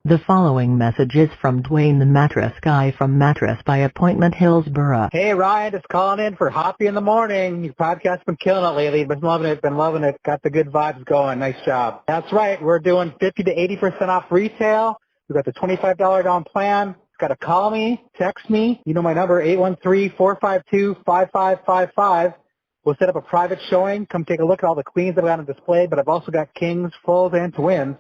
The following message is from Dwayne the Mattress Guy from Mattress by Appointment, Hillsborough. Hey, Ryan, just calling in for Hoppe in the Morning. Your podcast's been killing it lately. Been loving it. Got the good vibes going. Nice job. That's right. We're doing 50 to 80% off retail. We've got the $25 down plan. Got to call me, text me. You know my number, 813-452-5555. We'll set up a private showing. Come take a look at all the queens that we got on display, but I've also got kings, fulls, and twins.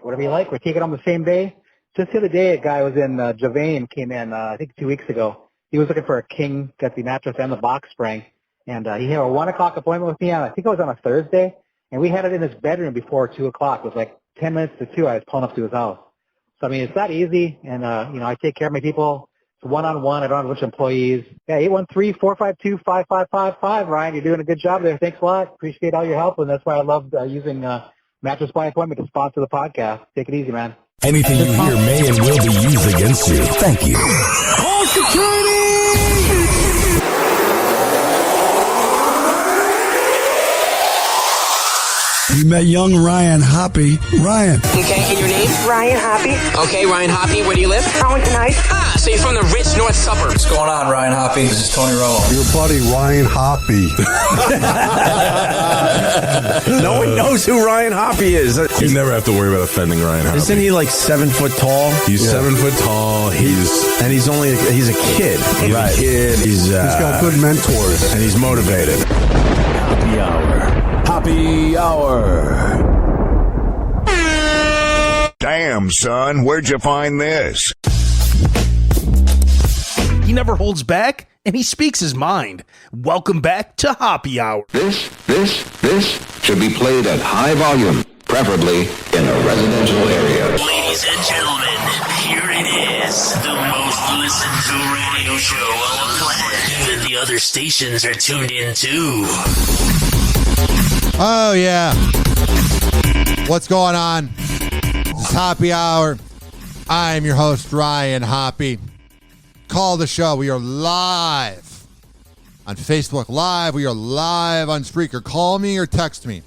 Whatever you like. We're taking on the same day. Just the other day, a guy was in Javane, came in, I think 2 weeks ago. He was looking for a king, got the mattress and the box spring. And he had a 1 o'clock appointment with me on, I think it was on a Thursday. And we had it in his bedroom before 2 o'clock. It was like 10 minutes to 2. I was pulling up to his house. So, I mean, it's not easy. And, I take care of my people. It's one-on-one. I don't have a bunch of employees. Yeah, 813-452-5555. Ryan, you're doing a good job there. Thanks a lot. Appreciate all your help. And that's why I love using Mattress by Appointment to sponsor the podcast. Take it easy, man. Anything you hear may and will be used against you. Thank you. Call security! We met young Ryan Hoppe. Ryan. Okay, and your name? Ryan Hoppe. Okay, Ryan Hoppe. Where do you live? Arlington Heights. Ah, so you're from the rich north suburbs. What's going on, Ryan Hoppe? This is Tony Romo. Your buddy Ryan Hoppe. No one knows who Ryan Hoppe is. You never have to worry about offending Ryan Hoppe. Isn't he like 7 foot tall? He's 7 foot tall. He's a kid. He's a kid. He's got good mentors. And he's motivated. Hoppe Hour. Hoppe Hour. Damn, son, where'd you find this? He never holds back, and he speaks his mind. Welcome back to Hoppe Hour. This should be played at high volume, preferably in a residential area. Ladies and gentlemen, here it is, the most listened to radio show on the planet. Even the other stations are tuned in too. Oh, yeah. What's going on? This is Hoppe Hour. I am your host, Ryan Hoppe. Call the show. We are live on Facebook Live. We are live on Spreaker. Call me or text me.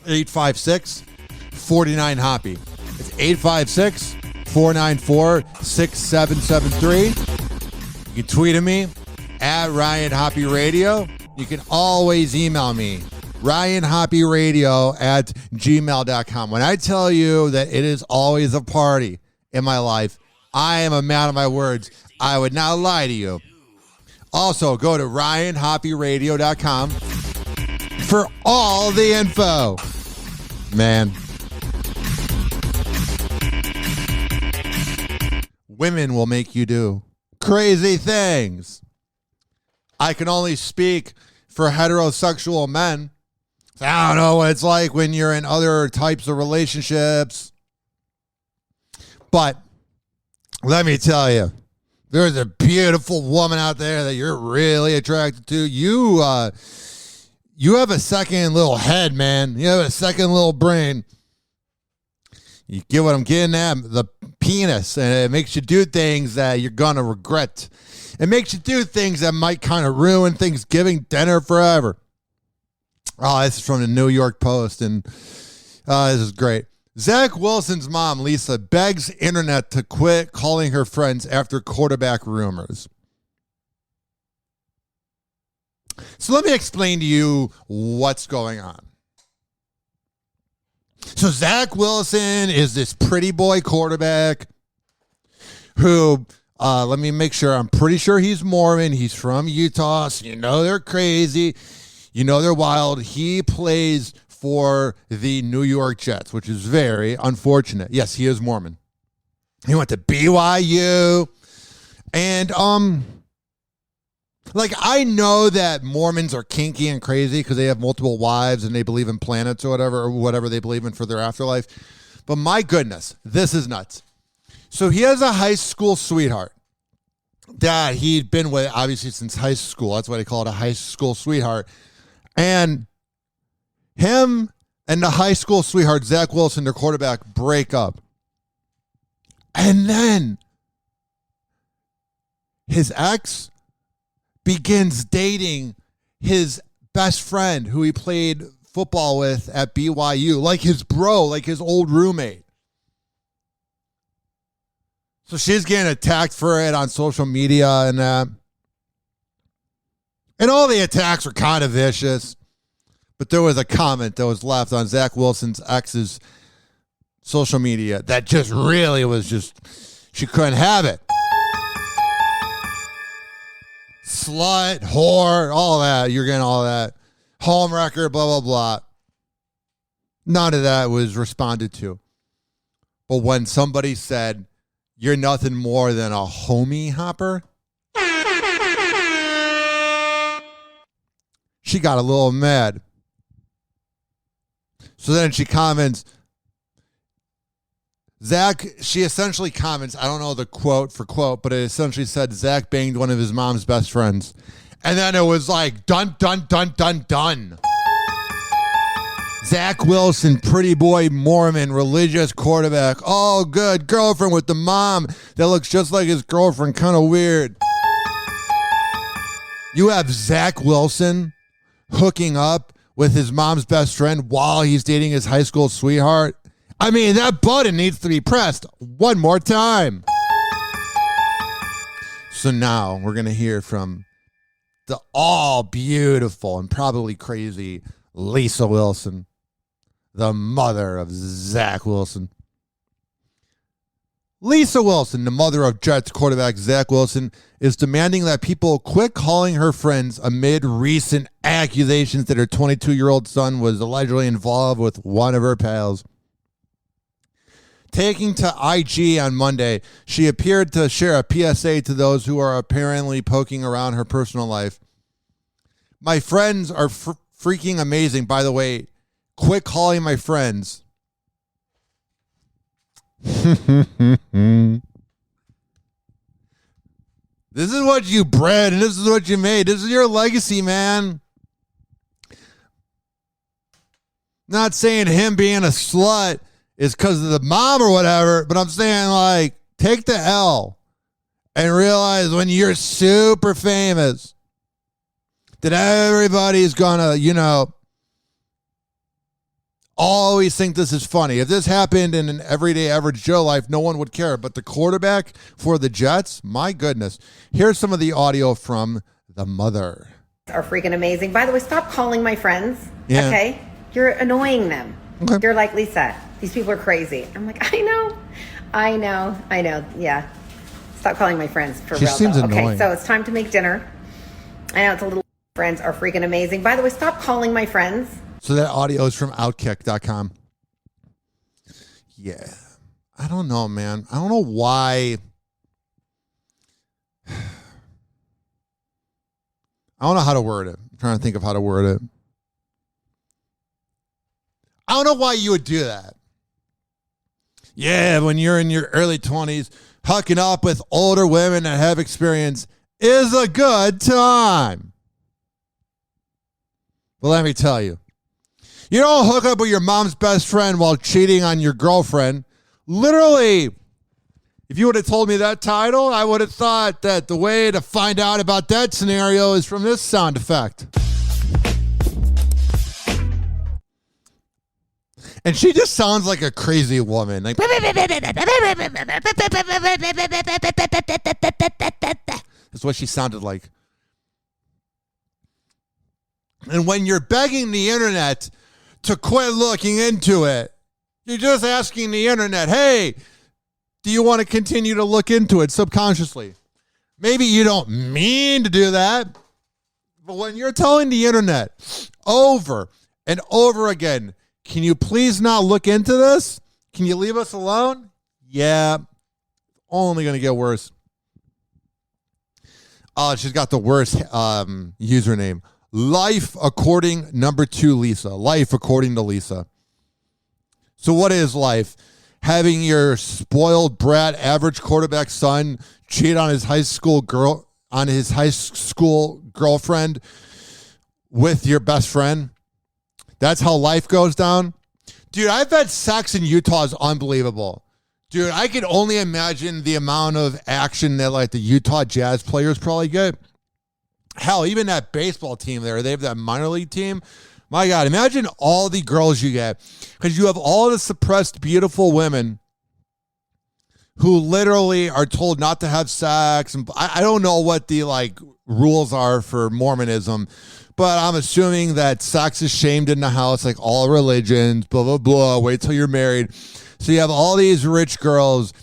856-49-HOPPE. It's 856-494-6773. You can tweet at me at Ryan Hoppe Radio. You can always email me. RyanHoppeRadio@gmail.com. When I tell you that it is always a party in my life, I am a man of my words. I would not lie to you. Also, go to RyanHoppeRadio.com for all the info. Man. Women will make you do crazy things. I can only speak for heterosexual men. I don't know what it's like when you're in other types of relationships. But let me tell you, there's a beautiful woman out there that you're really attracted to. You have a second little head, man. You have a second little brain. You get what I'm getting at? The penis. And it makes you do things that you're going to regret. It makes you do things that might kind of ruin Thanksgiving dinner forever. Oh, this is from the New York Post, and this is great. Zach Wilson's mom, Lisa, begs internet to quit calling her friends after quarterback rumors. So let me explain to you what's going on. So Zach Wilson is this pretty boy quarterback who, let me make sure, I'm pretty sure he's Mormon. He's from Utah, so you know they're crazy. You know they're wild. He plays for the New York Jets, which is very unfortunate. Yes, he is Mormon. He went to BYU. And, I know that Mormons are kinky and crazy because they have multiple wives and they believe in planets or whatever they believe in for their afterlife. But my goodness, this is nuts. So he has a high school sweetheart that he'd been with, obviously, since high school. That's why they call it a high school sweetheart. And him and the high school sweetheart, Zach Wilson, their quarterback, break up. And then his ex begins dating his best friend who he played football with at BYU, like his bro, like his old roommate. So she's getting attacked for it on social media and all the attacks were kind of vicious. But there was a comment that was left on Zach Wilson's ex's social media that just really was she couldn't have it. Slut, whore, all that. You're getting all that. Homewrecker, blah, blah, blah. None of that was responded to. But when somebody said, you're nothing more than a homie hopper, she got a little mad. So then she comments, she essentially comments, I don't know the quote for quote, but it essentially said Zach banged one of his mom's best friends. And then it was like, dun, dun, dun, dun, dun. Zach Wilson, pretty boy Mormon, religious quarterback. Oh, good. Girlfriend with the mom that looks just like his girlfriend. Kind of weird. You have Zach Wilson hooking up with his mom's best friend while he's dating his high school sweetheart. I mean, that button needs to be pressed one more time. So now we're going to hear from the all beautiful and probably crazy Lisa Wilson, the mother of Zach Wilson. Lisa Wilson, the mother of Jets quarterback Zach Wilson, is demanding that people quit calling her friends amid recent accusations that her 22-year-old son was allegedly involved with one of her pals. Taking to IG on Monday, she appeared to share a PSA to those who are apparently poking around her personal life. My friends are freaking amazing, by the way. Quit calling my friends. This is what you bred, and this is what you made. This is your legacy, man. Not saying him being a slut is because of the mom or whatever, but I'm saying, like, take the L and realize when you're super famous that everybody's gonna, always think this is funny. If this happened in an everyday average Joe life, no one would care. But the quarterback for the Jets, my goodness. Here's some of the audio from the mother. Are freaking amazing. By the way, stop calling my friends. Yeah. Okay? You're annoying them. Okay. You're like, Lisa, these people are crazy. I'm like, I know. Yeah. Stop calling my friends for real. She seems annoying. Okay, so it's time to make dinner. I know it's a little. Friends are freaking amazing. By the way, stop calling my friends. So that audio is from Outkick.com. Yeah. I don't know, man. I don't know why. I don't know how to word it. I'm trying to think of how to word it. I don't know why you would do that. Yeah, when you're in your early 20s, hooking up with older women that have experience is a good time. But let me tell you, you don't hook up with your mom's best friend while cheating on your girlfriend. Literally, if you would have told me that title, I would have thought that the way to find out about that scenario is from this sound effect. And she just sounds like a crazy woman. Like, that's what she sounded like. And when you're begging the internet to quit looking into it, you're just asking the internet, hey, do you want to continue to look into it subconsciously? Maybe you don't mean to do that, but when you're telling the internet over and over again, can you please not look into this? Can you leave us alone? Yeah, only going to get worse. Oh, she's got the worst username. Life according number 2 Lisa. Life according to Lisa. So what is life? Having your spoiled brat average quarterback son cheat on his high school girlfriend with your best friend? That's how life goes down? Dude, I bet sex in Utah is unbelievable. Dude, I could only imagine the amount of action that like the Utah Jazz players probably get. Hell, even that baseball team there, they have that minor league team. My God, imagine all the girls you get. Because you have all the suppressed, beautiful women who literally are told not to have sex. And I don't know what the rules are for Mormonism, but I'm assuming that sex is shamed in the house, like all religions, blah, blah, blah. Wait till you're married. So you have all these rich girls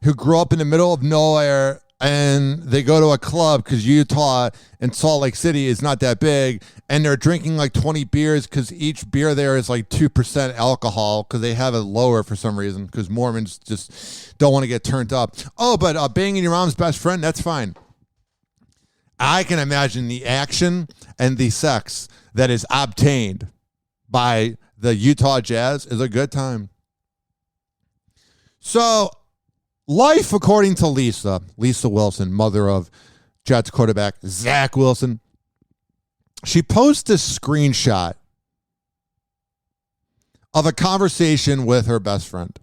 who grew up in the middle of nowhere, and they go to a club because Utah and Salt Lake City is not that big, and they're drinking 20 beers because each beer there is 2% alcohol because they have it lower for some reason because Mormons just don't want to get turned up. Oh, but banging your mom's best friend, that's fine. I can imagine the action and the sex that is obtained by the Utah Jazz is a good time. So, life according to Lisa Wilson, mother of Jets quarterback Zach Wilson. She posts a screenshot of a conversation with her best friend.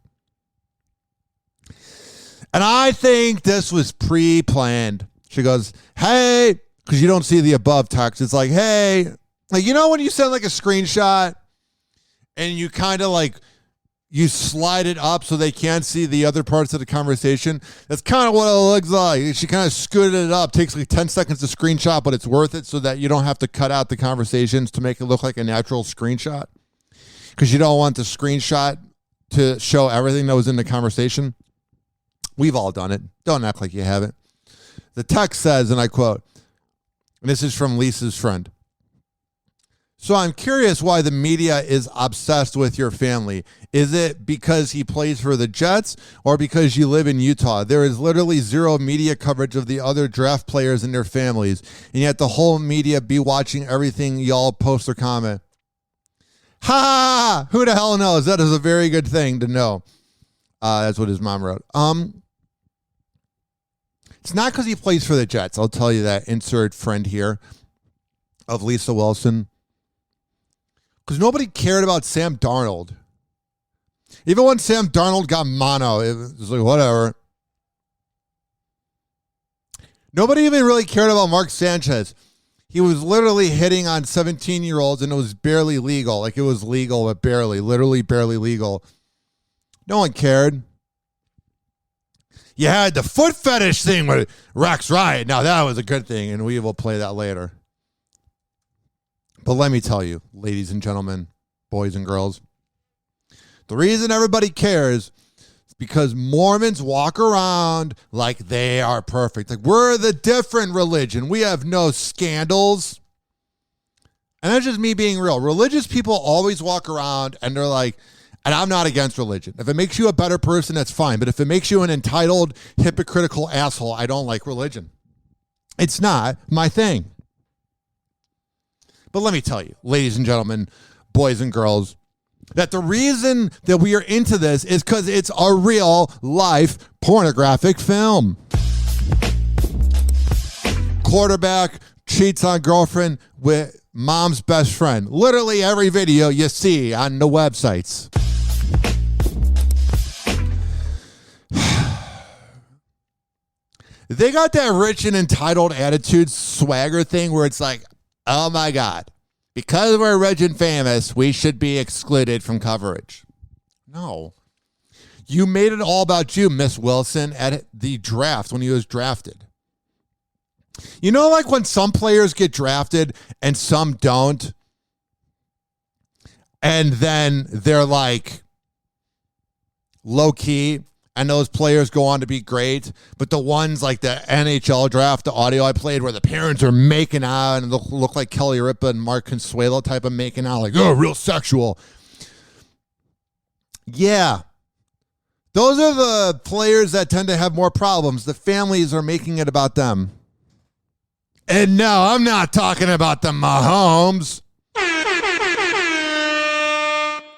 And I think this was pre-planned. She goes, hey, because you don't see the above text. It's like, hey, when you send a screenshot and you kind of you slide it up so they can't see the other parts of the conversation. That's kind of what it looks like. She kind of scooted it up. Takes 10 seconds to screenshot, but it's worth it so that you don't have to cut out the conversations to make it look like a natural screenshot. Because you don't want the screenshot to show everything that was in the conversation. We've all done it. Don't act like you haven't. The text says, and I quote, and this is from Lisa's friend. So I'm curious why the media is obsessed with your family. Is it because he plays for the Jets or because you live in Utah? There is literally zero media coverage of the other draft players and their families, and yet the whole media be watching everything y'all post or comment. Ha! Who the hell knows? That is a very good thing to know. That's what his mom wrote. It's not because he plays for the Jets. I'll tell you that. Insert friend here of Lisa Wilson. Because nobody cared about Sam Darnold. Even when Sam Darnold got mono, it was whatever. Nobody even really cared about Mark Sanchez. He was literally hitting on 17-year-olds, and it was barely legal. It was legal, but barely. Literally barely legal. No one cared. You had the foot fetish thing with Rex Riot. Now, that was a good thing, and we will play that later. But let me tell you, ladies and gentlemen, boys and girls, the reason everybody cares is because Mormons walk around like they are perfect. We're the different religion. We have no scandals. And that's just me being real. Religious people always walk around and they're like, and I'm not against religion. If it makes you a better person, that's fine. But if it makes you an entitled, hypocritical asshole, I don't like religion. It's not my thing. But let me tell you, ladies and gentlemen, boys and girls, that the reason that we are into this is because it's a real life pornographic film. Quarterback cheats on girlfriend with mom's best friend. Literally every video you see on the websites. They got that rich and entitled attitude swagger thing where it's like, oh my God, because we're rich and famous, we should be excluded from coverage. No. You made it all about you, Miss Wilson, at the draft when he was drafted. You know, like when some players get drafted and some don't, and then they're like low-key, and those players go on to be great, but the ones like the NHL draft, the audio I played where the parents are making out and look like Kelly Ripa and Mark Consuelo type of making out, like, oh, real sexual. Yeah. Those are the players that tend to have more problems. The families are making it about them. And no, I'm not talking about the Mahomes.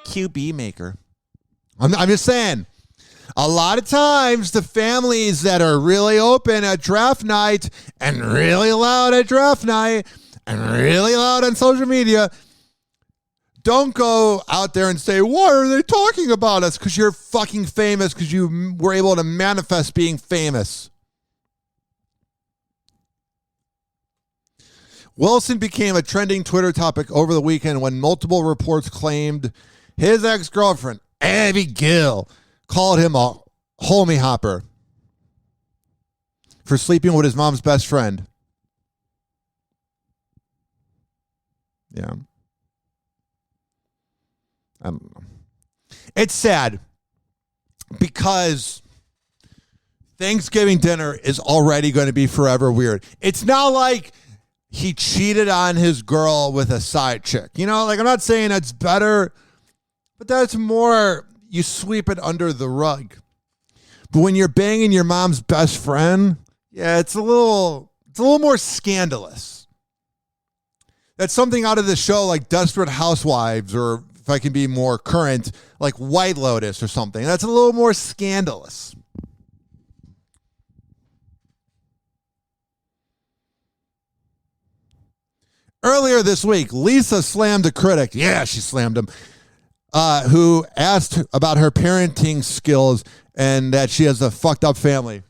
QB maker. I'm just saying. A lot of times, the families that are really open at draft night and really loud at draft night and really loud on social media don't go out there and say, why are they talking about us? Because you're fucking famous, because you were able to manifest being famous. Wilson became a trending Twitter topic over the weekend when multiple reports claimed his ex-girlfriend, Abby Gill, called him a homie hopper. for sleeping with his mom's best friend. Yeah. I don't know. It's sad because Thanksgiving dinner is already going to be forever weird. It's not like he cheated on his girl with a side chick. You know, like I'm not saying that's better, but that's more, you sweep it under the rug. But when you're banging your mom's best friend, yeah, it's a little more scandalous. That's something out of the show like Desperate Housewives, or if I can be more current, like White Lotus or something. That's a little more scandalous. Earlier this week, Lisa slammed a critic. Yeah, she slammed him. Who asked about her parenting skills and that she has a fucked up family.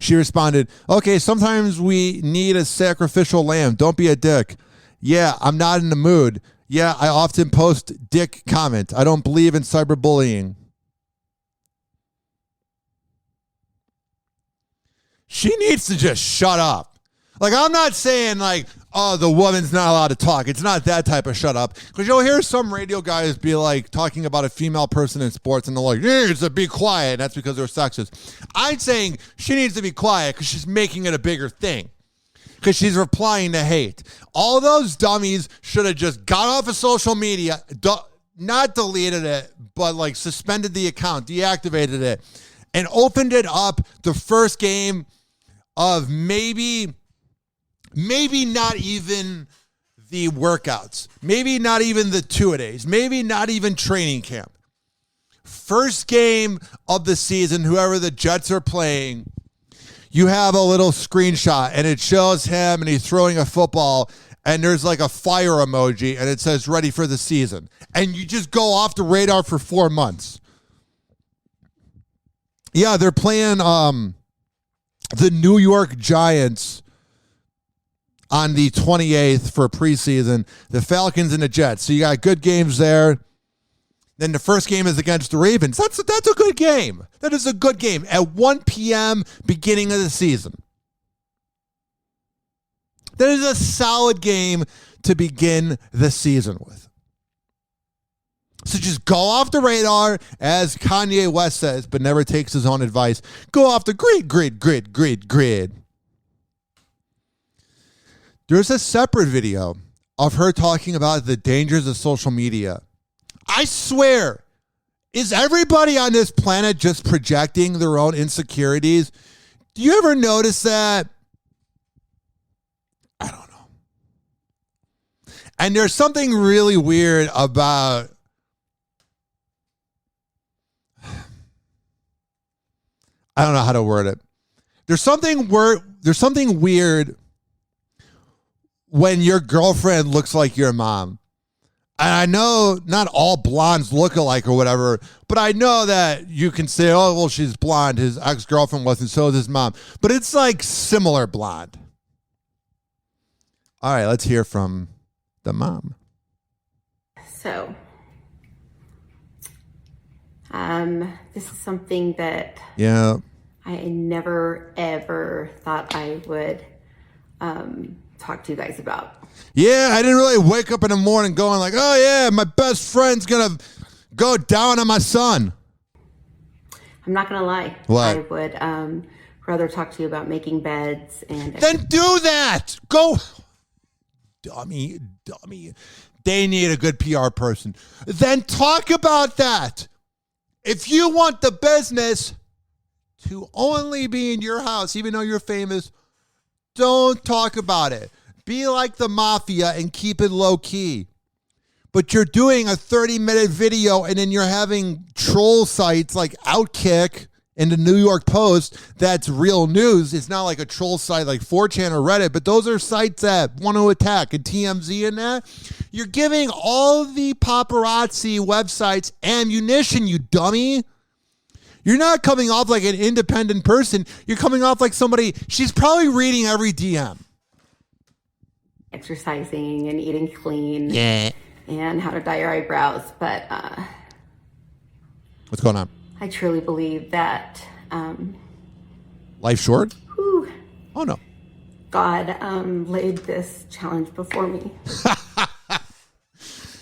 She responded, okay, sometimes we need a sacrificial lamb. Don't be a dick. Yeah, I'm not in the mood. Yeah, I often post dick comment. I don't believe in cyberbullying. She needs to just shut up. Like, I'm not saying like, oh, the woman's not allowed to talk. It's not that type of shut up. Because you'll hear some radio guys be like talking about a female person in sports and they're like, yeah, it's a be quiet. That's because they're sexist. I'm saying she needs to be quiet because she's making it a bigger thing. Because she's replying to hate. All those dummies should have just got off of social media, not deleted it, but like suspended the account, deactivated it, and opened it up the first game of maybe not even the workouts, maybe not even the two-a-days, maybe not even training camp. First game of the season, whoever the Jets are playing, you have a little screenshot and it shows him and he's throwing a football and there's like a fire emoji and it says ready for the season. And you just go off the radar for 4 months. Yeah, they're playing the New York Giants on the 28th for preseason, the Falcons and the Jets. So you got good games there. Then the first game is against the Ravens. That's a good game. That is a good game at 1 p.m. beginning of the season. That is a solid game to begin the season with. So just go off the radar, as Kanye West says, but never takes his own advice. Go off the grid. There's a separate video of her talking about the dangers of social media. I swear, is everybody on this planet just projecting their own insecurities? Do you ever notice that? I don't know. And there's something really weird about I don't know how to word it. There's something weird when your girlfriend looks like your mom. And I know not all blondes look alike or whatever, but I know that you can say, oh, well, she's blonde. His ex-girlfriend wasn't, so is his mom. But it's like similar blonde. All right, let's hear from the mom. So, this is something that I never, ever thought I would talk to you guys about. Yeah, I didn't really wake up in the morning going like, oh, yeah, my best friend's going to go down on my son. I'm not going to lie. What? I would rather talk to you about making beds. And then do that. Go. Dummy. They need a good PR person. Then talk about that. If you want the business to only be in your house, even though you're famous, don't talk about it. Be like the mafia and keep it low key. But you're doing a 30-minute video and then you're having troll sites like Outkick and the New York Post. That's real news. It's not like a troll site like 4chan or Reddit, but those are sites that want to attack, and TMZ and that. You're giving all the paparazzi websites ammunition, you dummy. You're not coming off like an independent person. You're coming off like somebody, she's probably reading every DM. Exercising and eating clean. Yeah. And how to dye your eyebrows. But what's going on? I truly believe that Life short? Whew. Oh, no. God laid this challenge before me.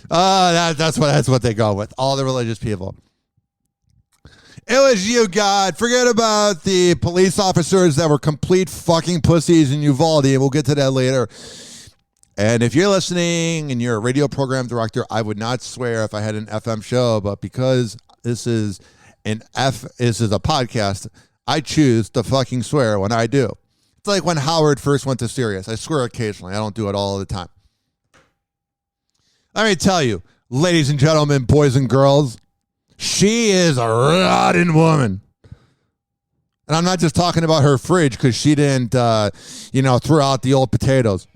That's what they go with. All the religious people. It was you, God. Forget about the police officers that were complete fucking pussies in Uvalde. We'll get to that later. And if you're listening and you're a radio program director, I would not swear if I had an FM show, but because this is a podcast, I choose to fucking swear when I do. It's like when Howard first went to Sirius. I swear occasionally. I don't do it all the time. Let me tell you, ladies and gentlemen, boys and girls, she is a rotten woman. And I'm not just talking about her fridge because she didn't, throw out the old potatoes.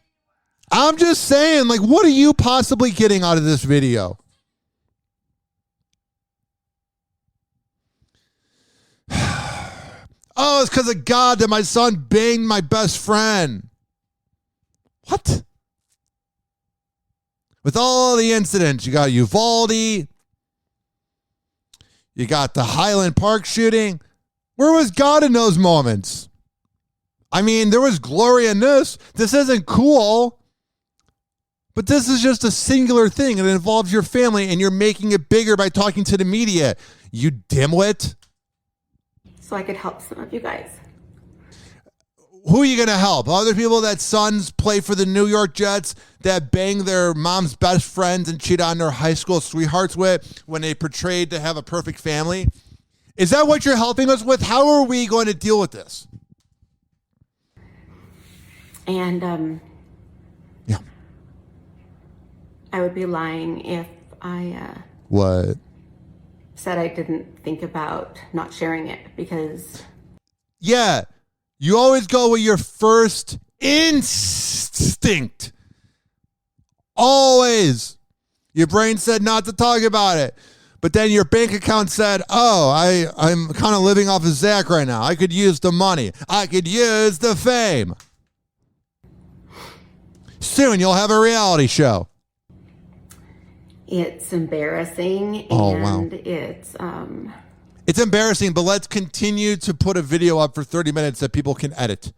I'm just saying, like, what are you possibly getting out of this video? Oh, it's because of God that my son banged my best friend. What? With all the incidents, you got Uvalde, you got the Highland Park shooting. Where was God in those moments? I mean, there was glory in this. This isn't cool. But this is just a singular thing. It involves your family, and you're making it bigger by talking to the media. You dimwit. So I could help some of you guys. Who are you going to help? Other people that sons play for the New York Jets that bang their mom's best friends and cheat on their high school sweethearts with when they portrayed to have a perfect family? Is that what you're helping us with? How are we going to deal with this? And, yeah. I would be lying if I, What? said I didn't think about not sharing it because... Yeah. You always go with your first instinct. Always. Your brain said not to talk about it. But then your bank account said, oh, I'm kind of living off of Zach right now. I could use the money. I could use the fame. Soon you'll have a reality show. It's embarrassing, and it's embarrassing, but let's continue to put a video up for 30 minutes that people can edit.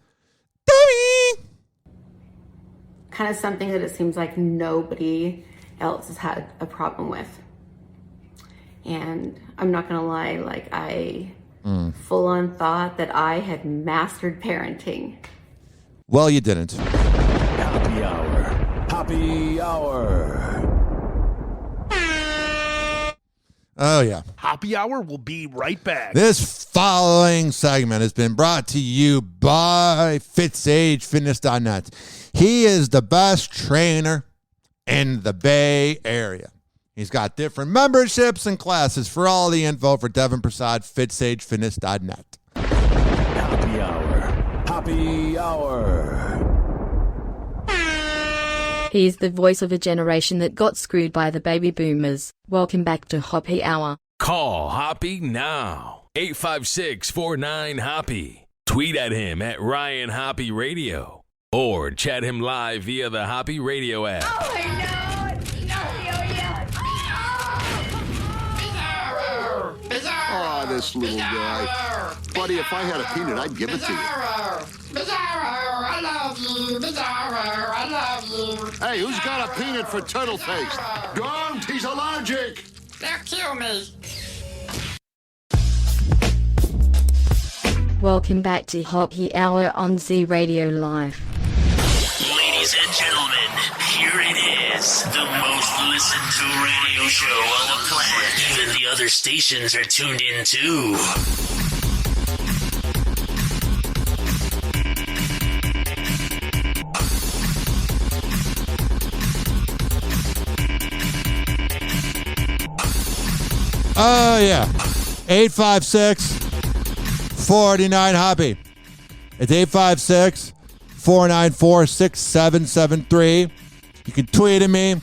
Kind of something that it seems like nobody else has had a problem with. And I'm not going to lie, like I full on thought that I had mastered parenting. Well, you didn't. Happy Hour. Happy Hour. Oh, yeah. Hoppe Hour will be right back. This following segment has been brought to you by FitzAgeFitness.net. He is the best trainer in the Bay Area. He's got different memberships and classes. For all the info for Devin Prasad, FitzAgeFitness.net. Happy Hour. Happy Hour. He's the voice of a generation that got screwed by the baby boomers. Welcome back to Hoppe Hour. Call Hoppe now. 856-49-HOPPE. Tweet at him at Ryan Hoppe Radio. Or chat him live via the Hoppe Radio app. Oh, this little guy. Buddy, if I had a peanut, I'd give it to you. Bizarro, I love you. Bizarro, I love you. Hey, who's got a peanut for turtle face? Don't, he's allergic. They'll kill me. Welcome back to Hoppe Hour on Z Radio Live. Ladies and gentlemen, here it is, the most listened to radio show on the planet. Even the other stations are tuned in too. Oh, yeah. 856-49-HOPPE. It's 856-494-6773. You can tweet at me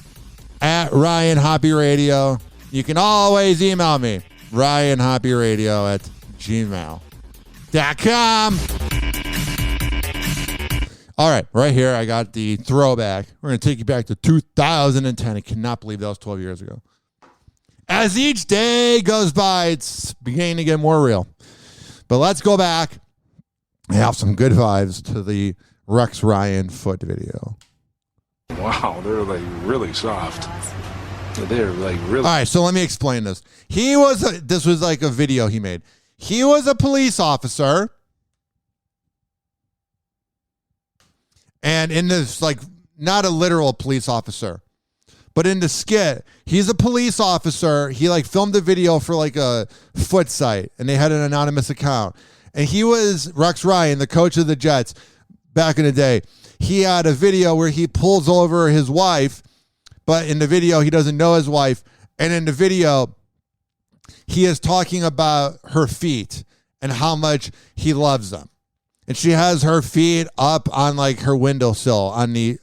at Ryan Hoppe Radio. You can always email me, ryanhopperadio@gmail.com. All right, right here, I got the throwback. We're going to take you back to 2010. I cannot believe that was 12 years ago. As each day goes by, it's beginning to get more real. But let's go back I have some good vibes to the Rex Ryan foot video. Wow, they're like really soft. They're like really. All right, so let me explain this. This was like a video he made. He was a police officer. And in this, like, not a literal police officer, but in the skit, he's a police officer. He like filmed a video for like a foot site, and they had an anonymous account. And he was Rex Ryan, the coach of the Jets back in the day. He had a video where he pulls over his wife, but in the video, he doesn't know his wife. And in the video, he is talking about her feet and how much he loves them. And she has her feet up on like her windowsill on the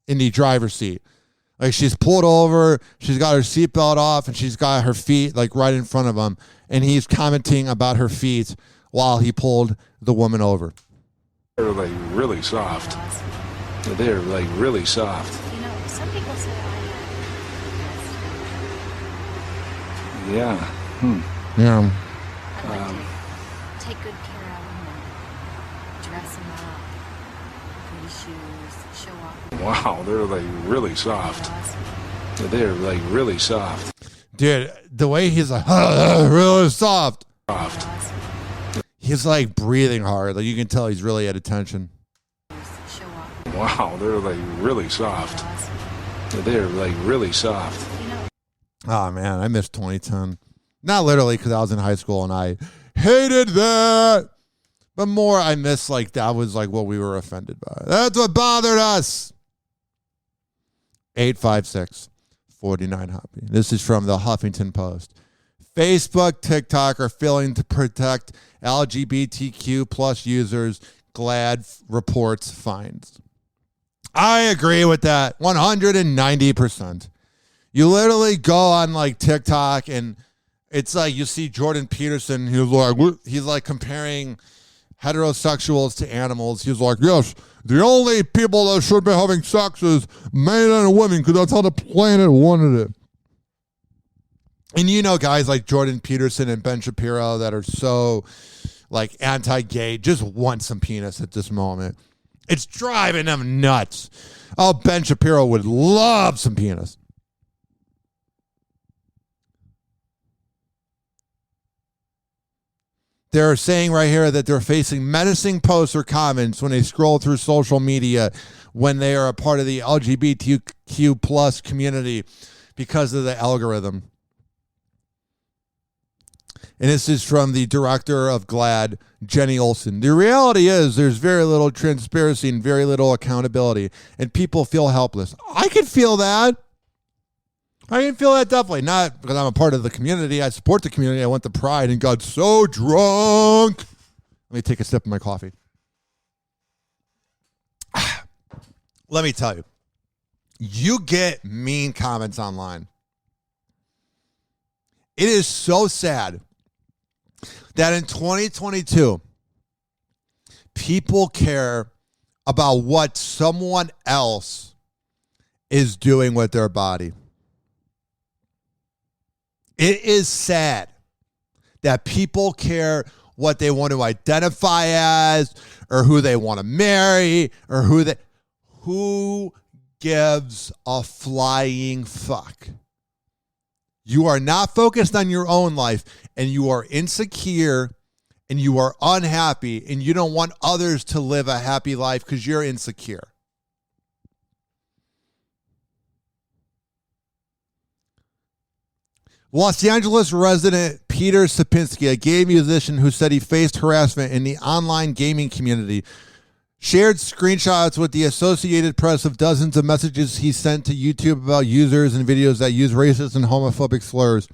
in the driver's seat. Like she's pulled over, she's got her seatbelt off, and she's got her feet like right in front of him. And he's commenting about her feet while he pulled the woman over. They're like really soft. They're like really soft. You know, some people say I Yeah. Yeah. I'd like to take good care of them and dress them up, pretty shoes, show off. Wow, they're like really soft. They're like really soft. Dude, the way he's like, really soft. He's like breathing hard. Like you can tell he's really at attention. Wow, they're like really soft. They're like really soft. Oh man, I miss 2010. Not literally because I was in high school and I hated that. But more I miss like that was like what we were offended by. That's what bothered us. 856-49-HOPPE. This is from the Huffington Post. Facebook, TikTok are failing to protect LGBTQ plus users. GLAAD reports finds. I agree with that 190%. You literally go on like TikTok and it's like you see Jordan Peterson he's like comparing heterosexuals to animals. He's like, yes, the only people that should be having sex is men and women because that's how the planet wanted it. And you know guys like Jordan Peterson and Ben Shapiro that are so like anti-gay just want some penis at this moment. It's driving them nuts. Oh, Ben Shapiro would love some penis. They're saying right here that they're facing menacing posts or comments when they scroll through social media when they are a part of the LGBTQ plus community because of the algorithm. And this is from the director of GLAAD, Jenny Olson. The reality is there's very little transparency and very little accountability, and people feel helpless. I can feel that. I can feel that definitely. Not because I'm a part of the community. I support the community. I went to Pride and got so drunk. Let me take a sip of my coffee. Let me tell you. You get mean comments online. It is so sad that in 2022, people care about what someone else is doing with their body. It is sad that people care what they want to identify as or who they want to marry or who gives a flying fuck. You are not focused on your own life and you are insecure and you are unhappy and you don't want others to live a happy life because you're insecure. Los Angeles resident Peter Sapinski, a gay musician who said he faced harassment in the online gaming community, shared screenshots with the Associated Press of dozens of messages he sent to YouTube about users and videos that use racist and homophobic slurs.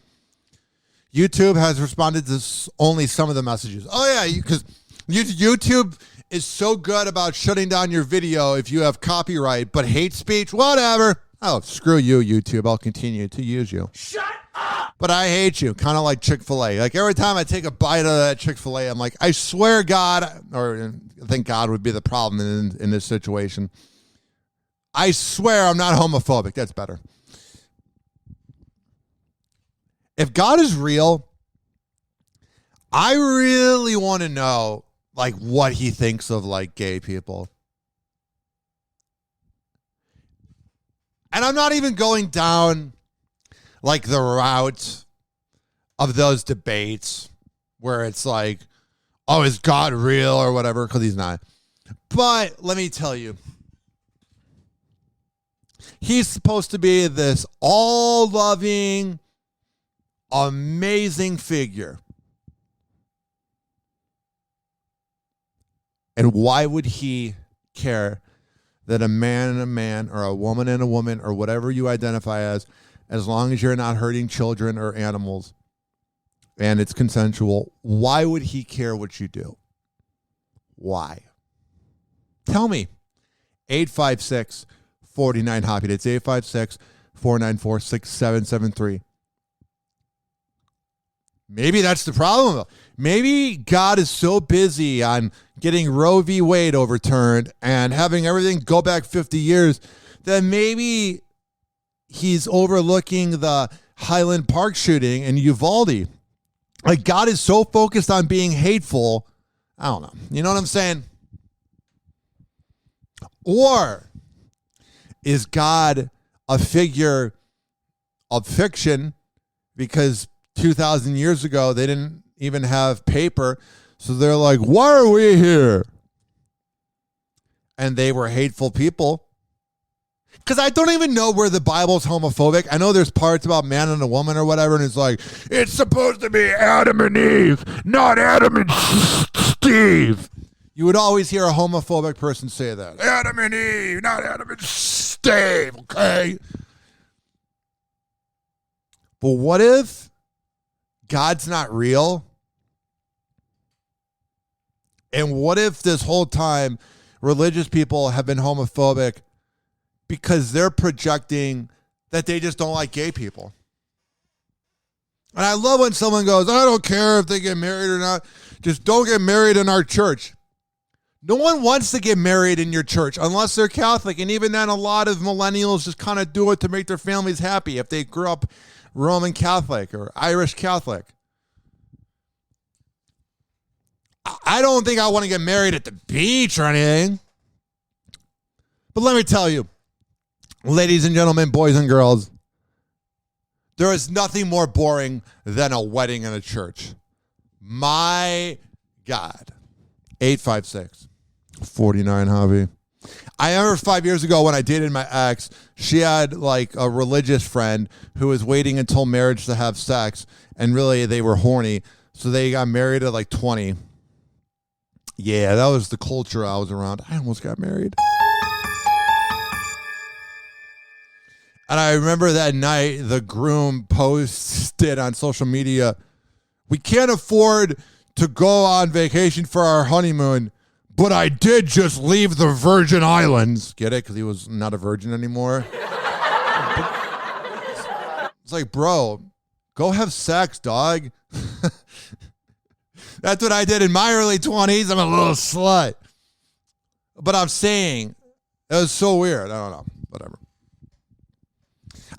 YouTube has responded to only some of the messages. Oh, yeah, because YouTube is so good about shutting down your video if you have copyright, but hate speech, whatever. Oh, screw you, YouTube. I'll continue to use you. Shut up! But I hate you, kind of like Chick-fil-A. Like every time I take a bite of that Chick-fil-A, I'm like, I swear God, or I think God would be the problem in this situation. I swear I'm not homophobic. That's better. If God is real, I really want to know like what he thinks of like gay people. And I'm not even going down like the route of those debates where it's like, oh, is God real or whatever, because he's not. But let me tell you, he's supposed to be this all-loving, amazing figure. And why would he care that a man and a man or a woman and a woman or whatever you identify as long as you're not hurting children or animals and it's consensual, why would he care what you do? Why? Tell me. 856-49-HOPPY. That's 856-494-6773. Maybe that's the problem. Maybe God is so busy on getting Roe v. Wade overturned and having everything go back 50 years that maybe he's overlooking the Highland Park shooting in Uvalde. Like, God is so focused on being hateful. I don't know. You know what I'm saying? Or is God a figure of fiction because 2,000 years ago they didn't even have paper, so they're like, why are we here? And they were hateful people. Because I don't even know where the Bible's homophobic. I know there's parts about man and a woman or whatever, and it's like, it's supposed to be Adam and Eve, not Adam and Steve. You would always hear a homophobic person say that. Adam and Eve, not Adam and Steve, okay? But what if God's not real? And what if this whole time religious people have been homophobic because they're projecting that they just don't like gay people? And I love when someone goes, I don't care if they get married or not. Just don't get married in our church. No one wants to get married in your church unless they're Catholic. And even then, a lot of millennials just kind of do it to make their families happy if they grew up Roman Catholic or Irish Catholic. I don't think I want to get married at the beach or anything. But let me tell you, ladies and gentlemen, boys and girls, there is nothing more boring than a wedding in a church. My God. 856-49-HOPPY. I remember 5 years ago when I dated my ex, she had like a religious friend who was waiting until marriage to have sex, and really they were horny, so they got married at like 20. Yeah, that was the culture I was around. I almost got married. And I remember that night, the groom posted on social media, we can't afford to go on vacation for our honeymoon, but I did just leave the Virgin Islands. Get it? Because he was not a virgin anymore. It's like, bro, go have sex, dog. That's what I did in my early 20s. I'm a little slut. But I'm saying, it was so weird. I don't know. Whatever.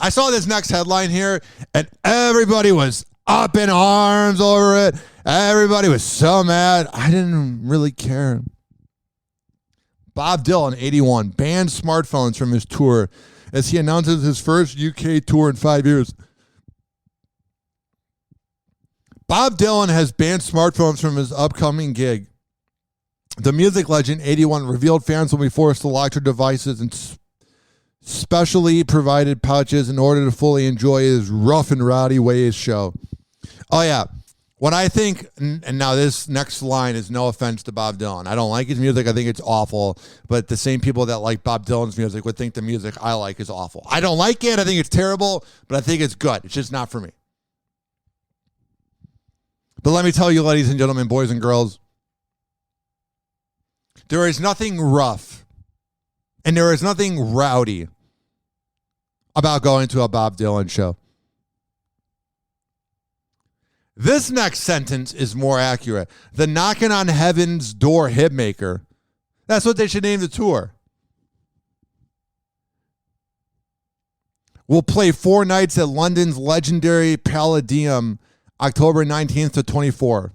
I saw this next headline here, and everybody was up in arms over it. Everybody was so mad. I didn't really care. Bob Dylan, 81, banned smartphones from his tour as he announces his first UK tour in 5 years. Bob Dylan has banned smartphones from his upcoming gig. The music legend, 81, revealed fans will be forced to lock their devices in specially provided pouches in order to fully enjoy his rough and rowdy ways show. Oh, yeah. When I think, and now this next line is no offense to Bob Dylan. I don't like his music. I think it's awful. But the same people that like Bob Dylan's music would think the music I like is awful. I don't like it. I think it's terrible, but I think it's good. It's just not for me. But let me tell you, ladies and gentlemen, boys and girls, there is nothing rough and there is nothing rowdy about going to a Bob Dylan show. This next sentence is more accurate. The Knocking on Heaven's Door Hitmaker. That's what they should name the tour. We'll play 4 nights at London's legendary Palladium, October 19th to 24th.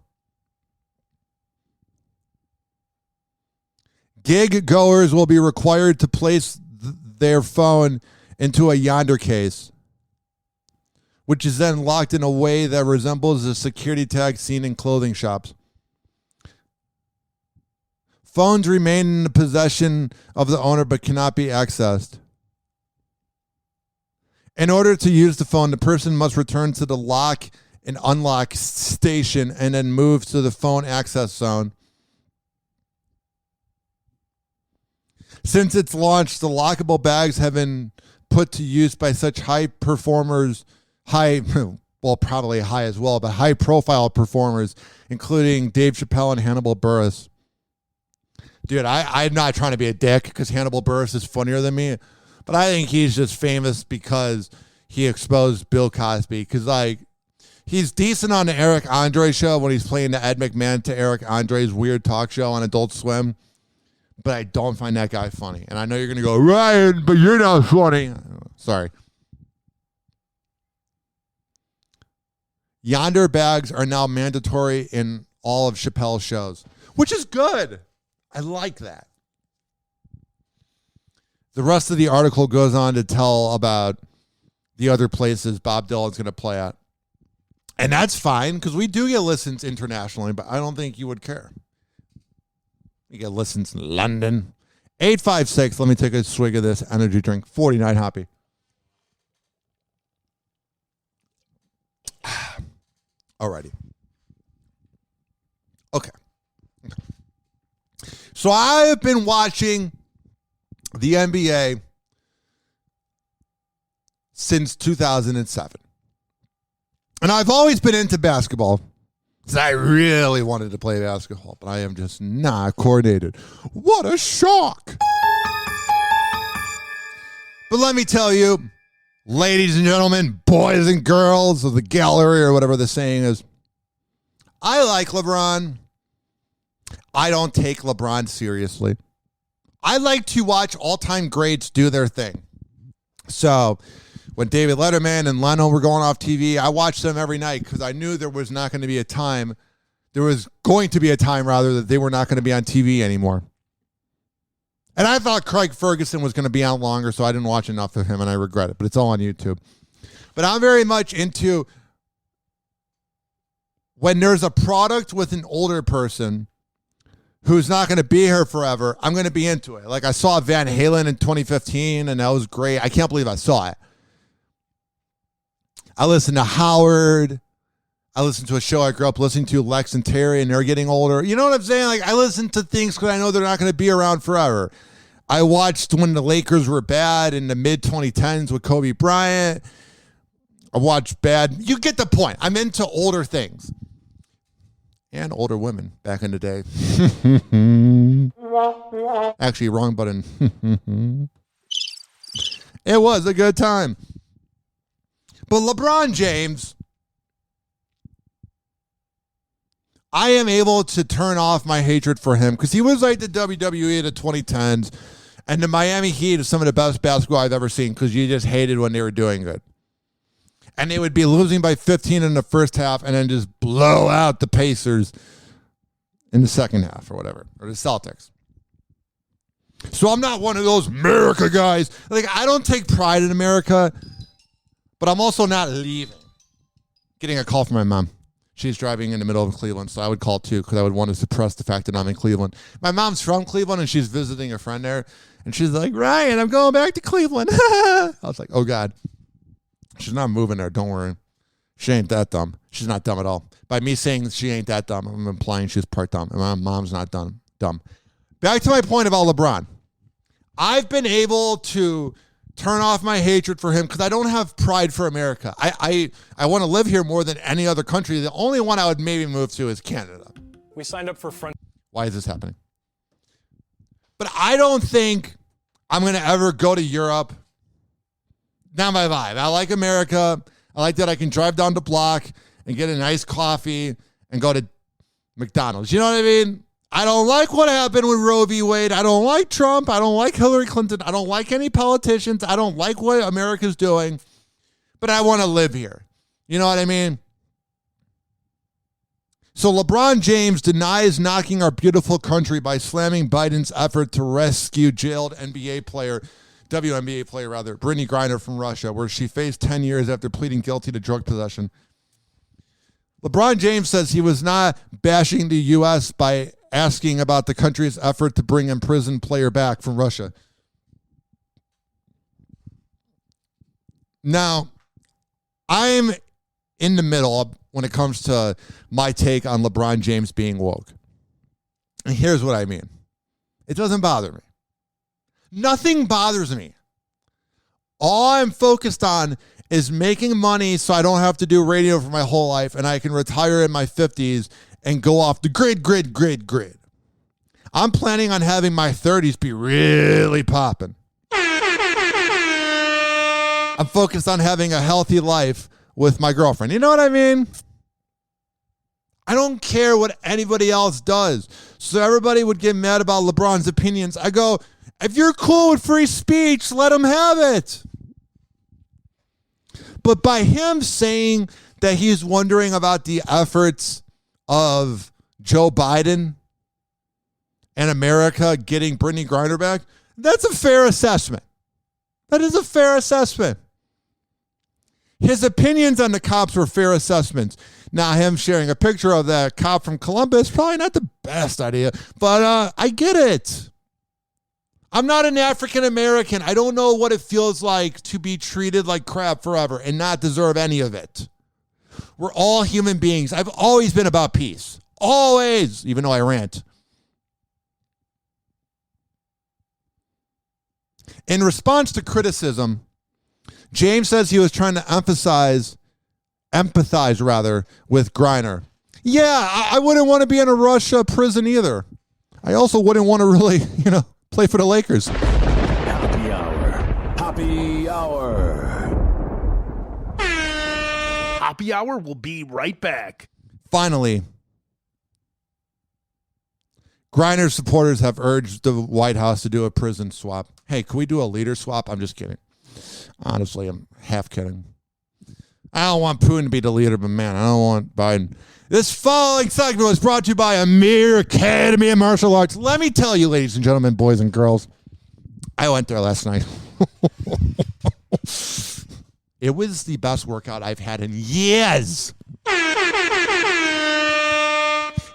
Gig goers will be required to place their phone into a Yonder case, which is then locked in a way that resembles a security tag seen in clothing shops. Phones remain in the possession of the owner but cannot be accessed. In order to use the phone, the person must return to the lock and unlock station and then move to the phone access zone. Since its launch, the lockable bags have been put to use by such high performers, probably high as well, but high profile performers, including Dave Chappelle and Hannibal Buress. Dude, I'm not trying to be a dick because Hannibal Buress is funnier than me, but I think he's just famous because he exposed Bill Cosby. Because, like, he's decent on the Eric Andre show when he's playing the Ed McMahon to Eric Andre's weird talk show on Adult Swim. But I don't find that guy funny. And I know you're going to go, Ryan, but you're not funny. Sorry. Yonder bags are now mandatory in all of Chappelle's shows, which is good. I like that. The rest of the article goes on to tell about the other places Bob Dylan's going to play at. And that's fine because we do get listens internationally, but I don't think you would care. You get listens in London. 856, let me take a swig of this energy drink. 49 Hoppe. Alrighty. Okay. So I have been watching the NBA since 2007. And I've always been into basketball. Because I really wanted to play basketball, but I am just not coordinated. What a shock. But let me tell you, ladies and gentlemen, boys and girls of the gallery or whatever the saying is, I like LeBron. I don't take LeBron seriously. I like to watch all-time greats do their thing. So when David Letterman and Leno were going off TV, I watched them every night because I knew there was not going to be a time. There was going to be a time, rather, that they were not going to be on TV anymore. And I thought Craig Ferguson was going to be out longer, so I didn't watch enough of him, and I regret it. But it's all on YouTube. But I'm very much into when there's a product with an older person who's not going to be here forever, I'm going to be into it. Like I saw Van Halen in 2015, and that was great. I can't believe I saw it. I listened to Howard. I listened to a show I grew up listening to, Lex and Terry, and they're getting older. You know what I'm saying? Like, I listen to things because I know they're not going to be around forever. I watched when the Lakers were bad in the mid-2010s with Kobe Bryant. I watched bad. You get the point. I'm into older things. And older women back in the day. Actually, wrong button. It was a good time. But LeBron James, I am able to turn off my hatred for him because he was like the WWE of the 2010s, and the Miami Heat is some of the best basketball I've ever seen because you just hated when they were doing good. And they would be losing by 15 in the first half and then just blow out the Pacers in the second half or whatever, or the Celtics. So I'm not one of those America guys. Like, I don't take pride in America, but I'm also not leaving. Getting a call from my mom. She's driving in the middle of Cleveland, so I would call too because I would want to suppress the fact that I'm in Cleveland. My mom's from Cleveland, and she's visiting a friend there, and she's like, Ryan, I'm going back to Cleveland. I was like, oh, God. She's not moving there, don't worry. She ain't that dumb. She's not dumb at all. By me saying she ain't that dumb, I'm implying she's part dumb, and my mom's not dumb. Back to my point about LeBron. I've been able to turn off my hatred for him because I don't have pride for America. I want to live here more than any other country. The only one I would maybe move to is Canada. We signed up for front. Why is this happening? But I don't think I'm going to ever go to Europe. Not my vibe. I like America. I like that I can drive down the block and get a nice coffee and go to McDonald's. You know what I mean? I don't like what happened with Roe v. Wade. I don't like Trump. I don't like Hillary Clinton. I don't like any politicians. I don't like what America's doing. But I want to live here. You know what I mean? So LeBron James denies knocking our beautiful country by slamming Biden's effort to rescue jailed WNBA player, Brittany Griner from Russia, where she faced 10 years after pleading guilty to drug possession. LeBron James says he was not bashing the U.S. by asking about the country's effort to bring imprisoned player back from Russia. Now, I'm in the middle when it comes to my take on LeBron James being woke. And here's what I mean. It doesn't bother me. Nothing bothers me. All I'm focused on is making money so I don't have to do radio for my whole life and I can retire in my 50s and go off the grid. I'm planning on having my 30s be really popping. I'm focused on having a healthy life with my girlfriend. You know what I mean? I don't care what anybody else does. So everybody would get mad about LeBron's opinions. I go, if you're cool with free speech, let him have it. But by him saying that he's wondering about the efforts of Joe Biden and America getting Brittany Griner back, that's a fair assessment. That is a fair assessment. His opinions on the cops were fair assessments. Now, him sharing a picture of that cop from Columbus, probably not the best idea, but I get it. I'm not an African American. I don't know what it feels like to be treated like crap forever and not deserve any of it. We're all human beings. I've always been about peace. Always, even though I rant. In response to criticism, James says he was trying to empathize with Griner. Yeah, I wouldn't want to be in a Russia prison either. I also wouldn't want to really, play for the Lakers. Hoppe Hour. Hoppe Hour. Hoppe Hour will be right back. Finally, Griner's supporters have urged the White House to do a prison swap. Hey, can we do a leader swap? I'm just kidding. Honestly, I'm half kidding. I don't want Putin to be the leader, but man, I don't want Biden. This following segment was brought to you by Amir Academy of Martial Arts. Let me tell you, ladies and gentlemen, boys and girls, I went there last night. It was the best workout I've had in years.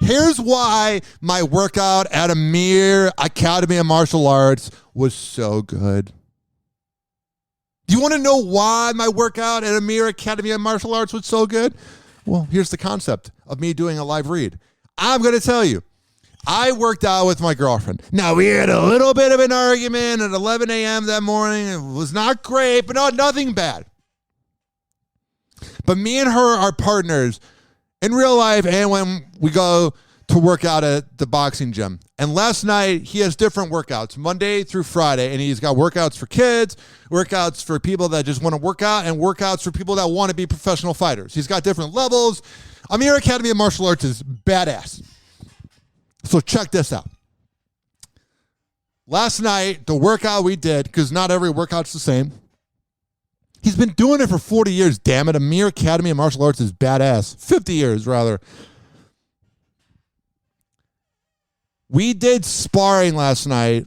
Here's why my workout at Amir Academy of Martial Arts was so good. Do you want to know why my workout at Amir Academy of Martial Arts was so good? Well, here's the concept of me doing a live read. I'm going to tell you. I worked out with my girlfriend. Now, we had a little bit of an argument at 11 a.m. that morning. It was not great, but nothing bad. But me and her are partners in real life and when we go to work out at the boxing gym. And last night, he has different workouts, Monday through Friday. And he's got workouts for kids, workouts for people that just want to work out, and workouts for people that want to be professional fighters. He's got different levels. Amir Academy of Martial Arts is badass. So check this out. Last night, the workout we did, because not every workout's the same. He's been doing it for 40 years, damn it. Amir Academy of Martial Arts is badass. 50 years, rather. We did sparring last night,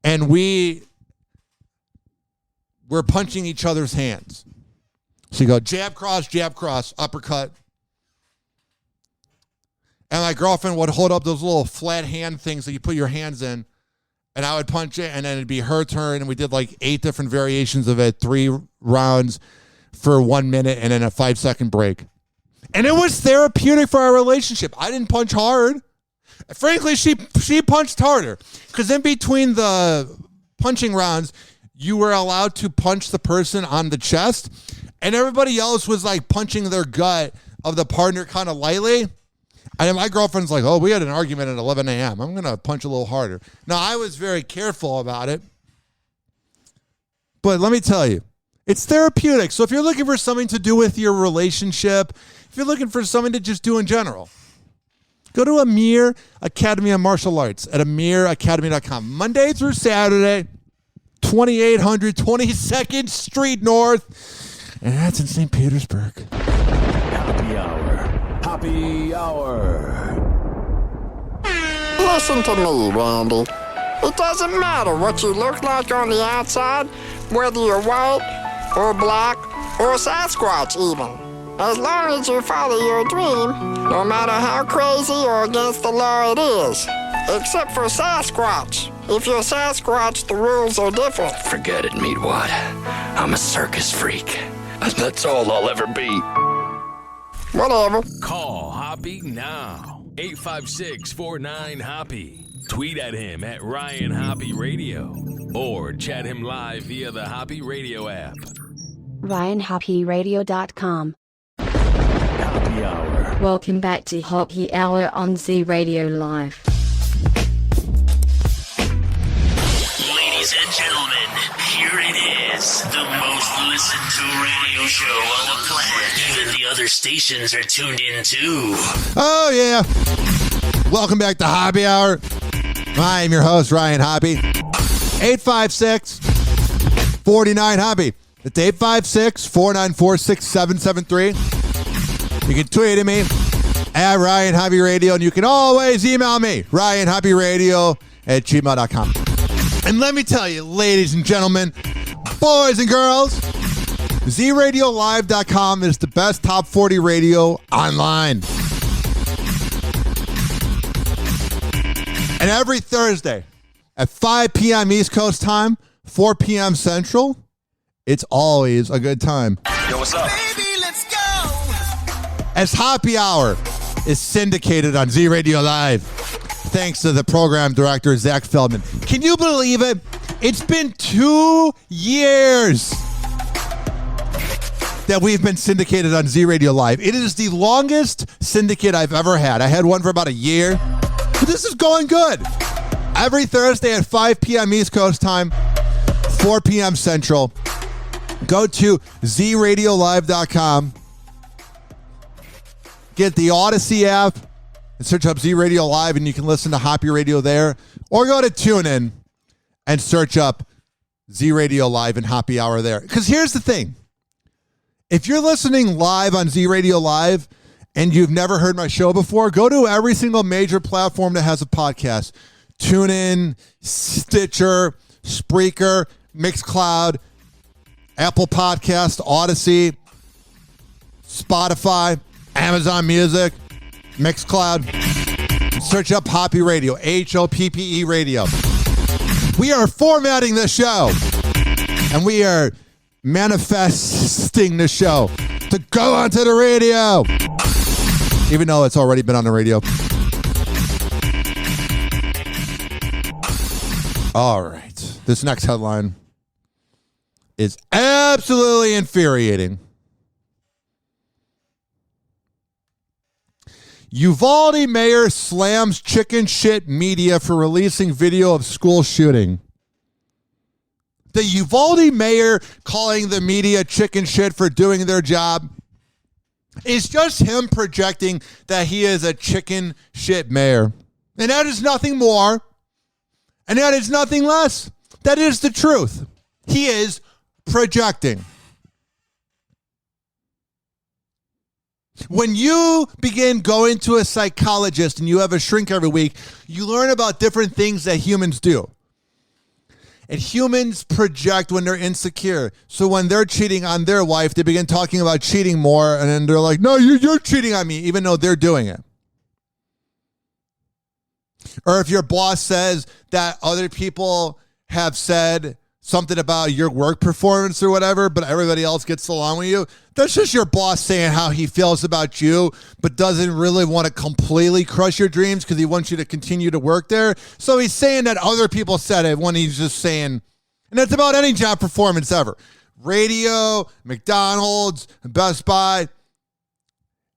and we were punching each other's hands. So you go jab, cross, uppercut. And my girlfriend would hold up those little flat hand things that you put your hands in, and I would punch it, and then it'd be her turn, and we did like 8 different variations of it, 3 rounds for 1 minute, and then a 5-second break. And it was therapeutic for our relationship. I didn't punch hard. Frankly, she punched harder because in between the punching rounds, you were allowed to punch the person on the chest, and everybody else was like punching their gut of the partner kind of lightly. And then my girlfriend's like, oh, we had an argument at 11 a.m. I'm going to punch a little harder. Now, I was very careful about it, but let me tell you, it's therapeutic. So if you're looking for something to do with your relationship, if you're looking for something to just do in general, go to Amir Academy of Martial Arts at amiracademy.com. Monday through Saturday, 2800 22nd Street North. And that's in St. Petersburg. Hoppe Hour. Hoppe Hour. Listen to me, Randy. It doesn't matter what you look like on the outside, whether you're white or black or Sasquatch even. As long as you follow your dream, no matter how crazy or against the law it is. Except for Sasquatch. If you're Sasquatch, the rules are different. Forget it, Meatwad. I'm a circus freak. That's all I'll ever be. Whatever. Call Hoppe now. 856-49-HOPPE. Tweet at him at Ryan Hoppe Radio. Or chat him live via the Hoppe Radio app. RyanHoppeRadio.com. Hoppe Hour. Welcome back to Hoppe Hour on Z Radio Live. Ladies and gentlemen, here it is, the most listened to radio show on the planet. Even the other stations are tuned in too. Oh, yeah. Welcome back to Hoppe Hour. I am your host, Ryan Hoppe. 856-49-HOPPE. It's 856-494-6773. You can tweet at me at Ryan Hoppe Radio, and you can always email me, RyanHoppeRadio@gmail.com. And let me tell you, ladies and gentlemen, boys and girls, ZRadioLive.com is the best top 40 radio online. And every Thursday at 5 p.m. East Coast time, 4 p.m. Central, it's always a good time. Yo, what's up? Baby, let's go! As Hoppe Hour is syndicated on Z Radio Live, thanks to the program director, Zach Feldman. Can you believe it? It's been 2 years that we've been syndicated on Z Radio Live. It is the longest syndicate I've ever had. I had one for about a year, but this is going good. Every Thursday at 5 p.m. East Coast time, 4 p.m. Central, go to ZRadioLive.com, get the Odyssey app, and search up Z Radio Live, and you can listen to Hoppe Radio there. Or go to TuneIn and search up Z Radio Live and Hoppe Hour there. Because here's the thing. If you're listening live on Z Radio Live and you've never heard my show before, go to every single major platform that has a podcast. TuneIn, Stitcher, Spreaker, Mixcloud, Apple Podcast, Odyssey, Spotify, Amazon Music, Mixcloud. Search up Hoppe Radio, HOPPE Radio. We are formatting this show, and we are manifesting the show to go onto the radio, even though it's already been on the radio. All right. This next headline is absolutely infuriating. Uvalde mayor slams chicken shit media for releasing video of school shooting. The Uvalde mayor calling the media chicken shit for doing their job is just him projecting that he is a chicken shit mayor. And that is nothing more. And that is nothing less. That is the truth. He is projecting. When you begin going to a psychologist and you have a shrink every week, you learn about different things that humans do. And humans project when they're insecure. So when they're cheating on their wife, they begin talking about cheating more. And then they're like, no, you're cheating on me, even though they're doing it. Or if your boss says that other people have said something about your work performance or whatever, but everybody else gets along with you, that's just your boss saying how he feels about you, but doesn't really want to completely crush your dreams because he wants you to continue to work there. So he's saying that other people said it when he's just saying, and that's about any job performance ever. Radio, McDonald's, Best Buy.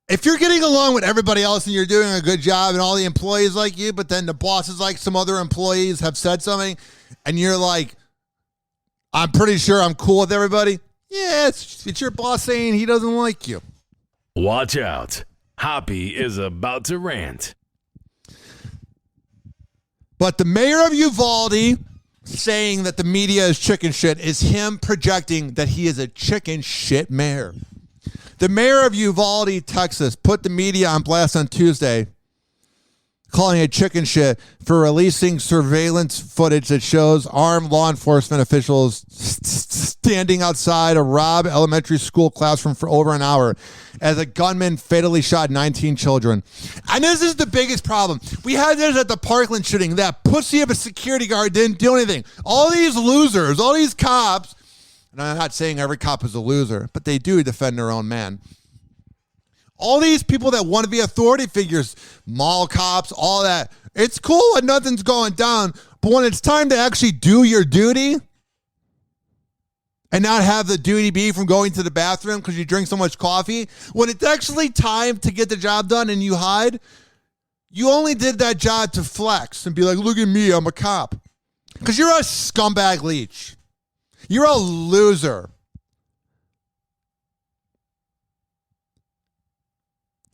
If you're getting along with everybody else and you're doing a good job and all the employees like you, but then the bosses like some other employees have said something and you're like, I'm pretty sure I'm cool with everybody. Yeah, it's your boss saying he doesn't like you. Watch out. Hoppe is about to rant. But the mayor of Uvalde saying that the media is chicken shit is him projecting that he is a chicken shit mayor. The mayor of Uvalde, Texas, put the media on blast on Tuesday, calling it chicken shit for releasing surveillance footage that shows armed law enforcement officials standing outside a Robb elementary school classroom for over an hour as a gunman fatally shot 19 children. And this is the biggest problem. We had this at the Parkland shooting. That pussy of a security guard didn't do anything. All these losers, all these cops, and I'm not saying every cop is a loser, but they do defend their own man. All these people that want to be authority figures, mall cops, all that, it's cool when nothing's going down, but when it's time to actually do your duty and not have the duty be from going to the bathroom because you drink so much coffee, when it's actually time to get the job done and you hide, you only did that job to flex and be like, look at me, I'm a cop. Because you're a scumbag leech. You're a loser.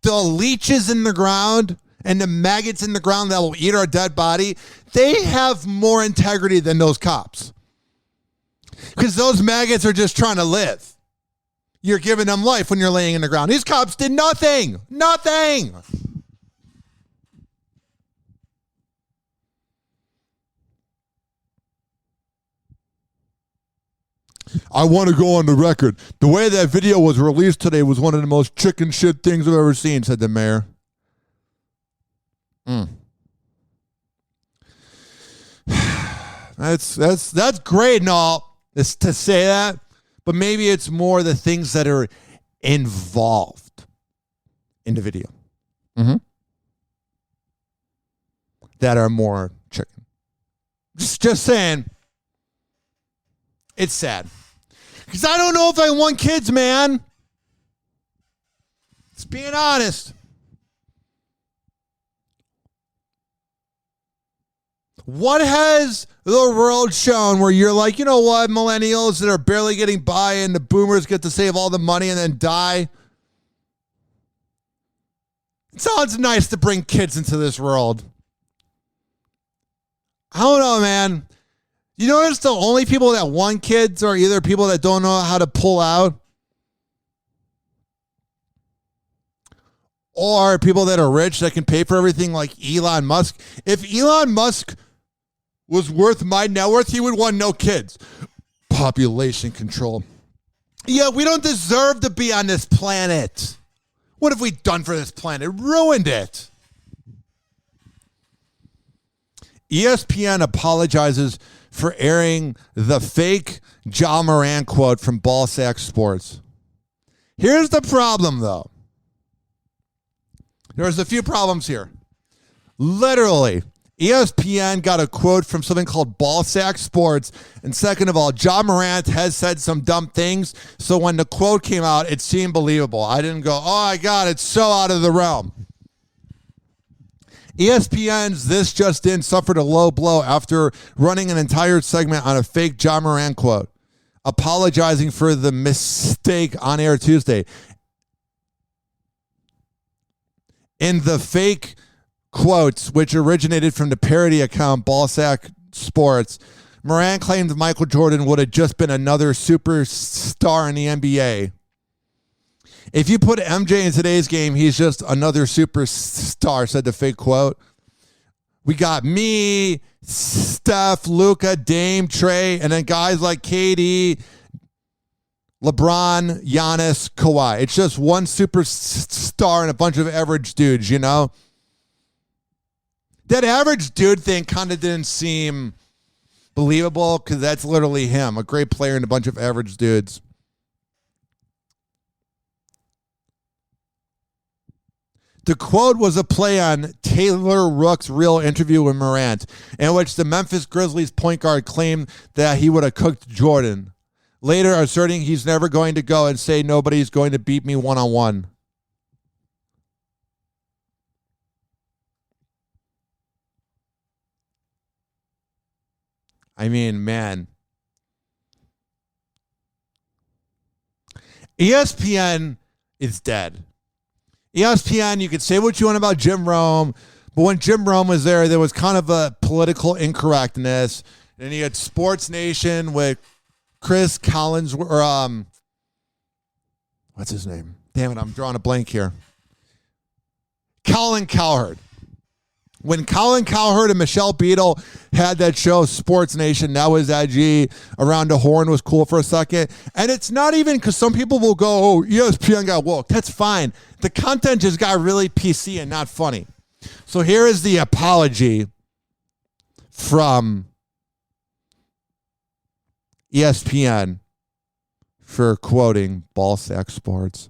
The leeches in the ground and the maggots in the ground that will eat our dead body, they have more integrity than those cops. Because those maggots are just trying to live. You're giving them life when you're laying in the ground. These cops did nothing. Nothing. I want to go on the record. The way that video was released today was one of the most chicken shit things I've ever seen, said the mayor. That's great and all, is to say that, but maybe it's more the things that are involved in the video that are more chicken. Just saying. It's sad. Because I don't know if I want kids, man. Just being honest. What has the world shown where you're like, you know what, millennials that are barely getting by and the boomers get to save all the money and then die? It sounds nice to bring kids into this world. I don't know, man. You notice the only people that want kids are either people that don't know how to pull out or people that are rich that can pay for everything like Elon Musk. If Elon Musk was worth my net worth, he would want no kids. Population control. Yeah, we don't deserve to be on this planet. What have we done for this planet? Ruined it. ESPN apologizes for airing the fake Ja Morant quote from Ballsack Sports. Here's the problem, though. There's a few problems here. Literally, ESPN got a quote from something called Ballsack Sports. And second of all, Ja Morant has said some dumb things. So when the quote came out, it seemed believable. I didn't go, oh my God, it's so out of the realm. ESPN's This Just In suffered a low blow after running an entire segment on a fake Ja Morant quote, apologizing for the mistake on air Tuesday. In the fake quotes, which originated from the parody account Ballsack Sports, Morant claimed Michael Jordan would have just been another superstar in the NBA. If you put MJ in today's game, he's just another superstar, said the fake quote. We got me, Steph, Luka, Dame, Trey, and then guys like KD, LeBron, Giannis, Kawhi. It's just one superstar and a bunch of average dudes, you know? That average dude thing kind of didn't seem believable because that's literally him, a great player and a bunch of average dudes. The quote was a play on Taylor Rook's real interview with Morant, in which the Memphis Grizzlies point guard claimed that he would have cooked Jordan, later asserting he's never going to go and say nobody's going to beat me one-on-one. I mean, man. ESPN is dead. ESPN, you could say what you want about Jim Rome, but when Jim Rome was there was kind of a political incorrectness. And you had Sports Nation with Chris Collins, or what's his name? Damn it, I'm drawing a blank here. Colin Cowherd. When Colin Cowherd and Michelle Beadle had that show, Sports Nation, that was edgy. Around the Horn was cool for a second. And it's not even because some people will go, oh, ESPN got woke. That's fine. The content just got really PC and not funny. So here is the apology from ESPN for quoting Ballsack Sports.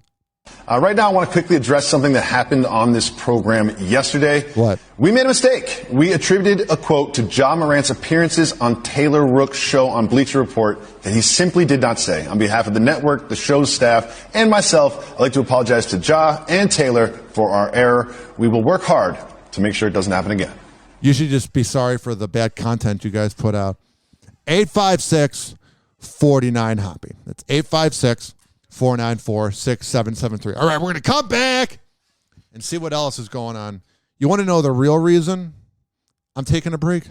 Right now, I want to quickly address something that happened on this program yesterday. What? We made a mistake. We attributed a quote to Ja Morant's appearances on Taylor Rook's show on Bleacher Report that he simply did not say. On behalf of the network, the show's staff, and myself, I'd like to apologize to Ja and Taylor for our error. We will work hard to make sure it doesn't happen again. You should just be sorry for the bad content you guys put out. 856-49-HOPPE. That's 856-494-6773. All right, we're going to come back and see what else is going on. You want to know the real reason I'm taking a break?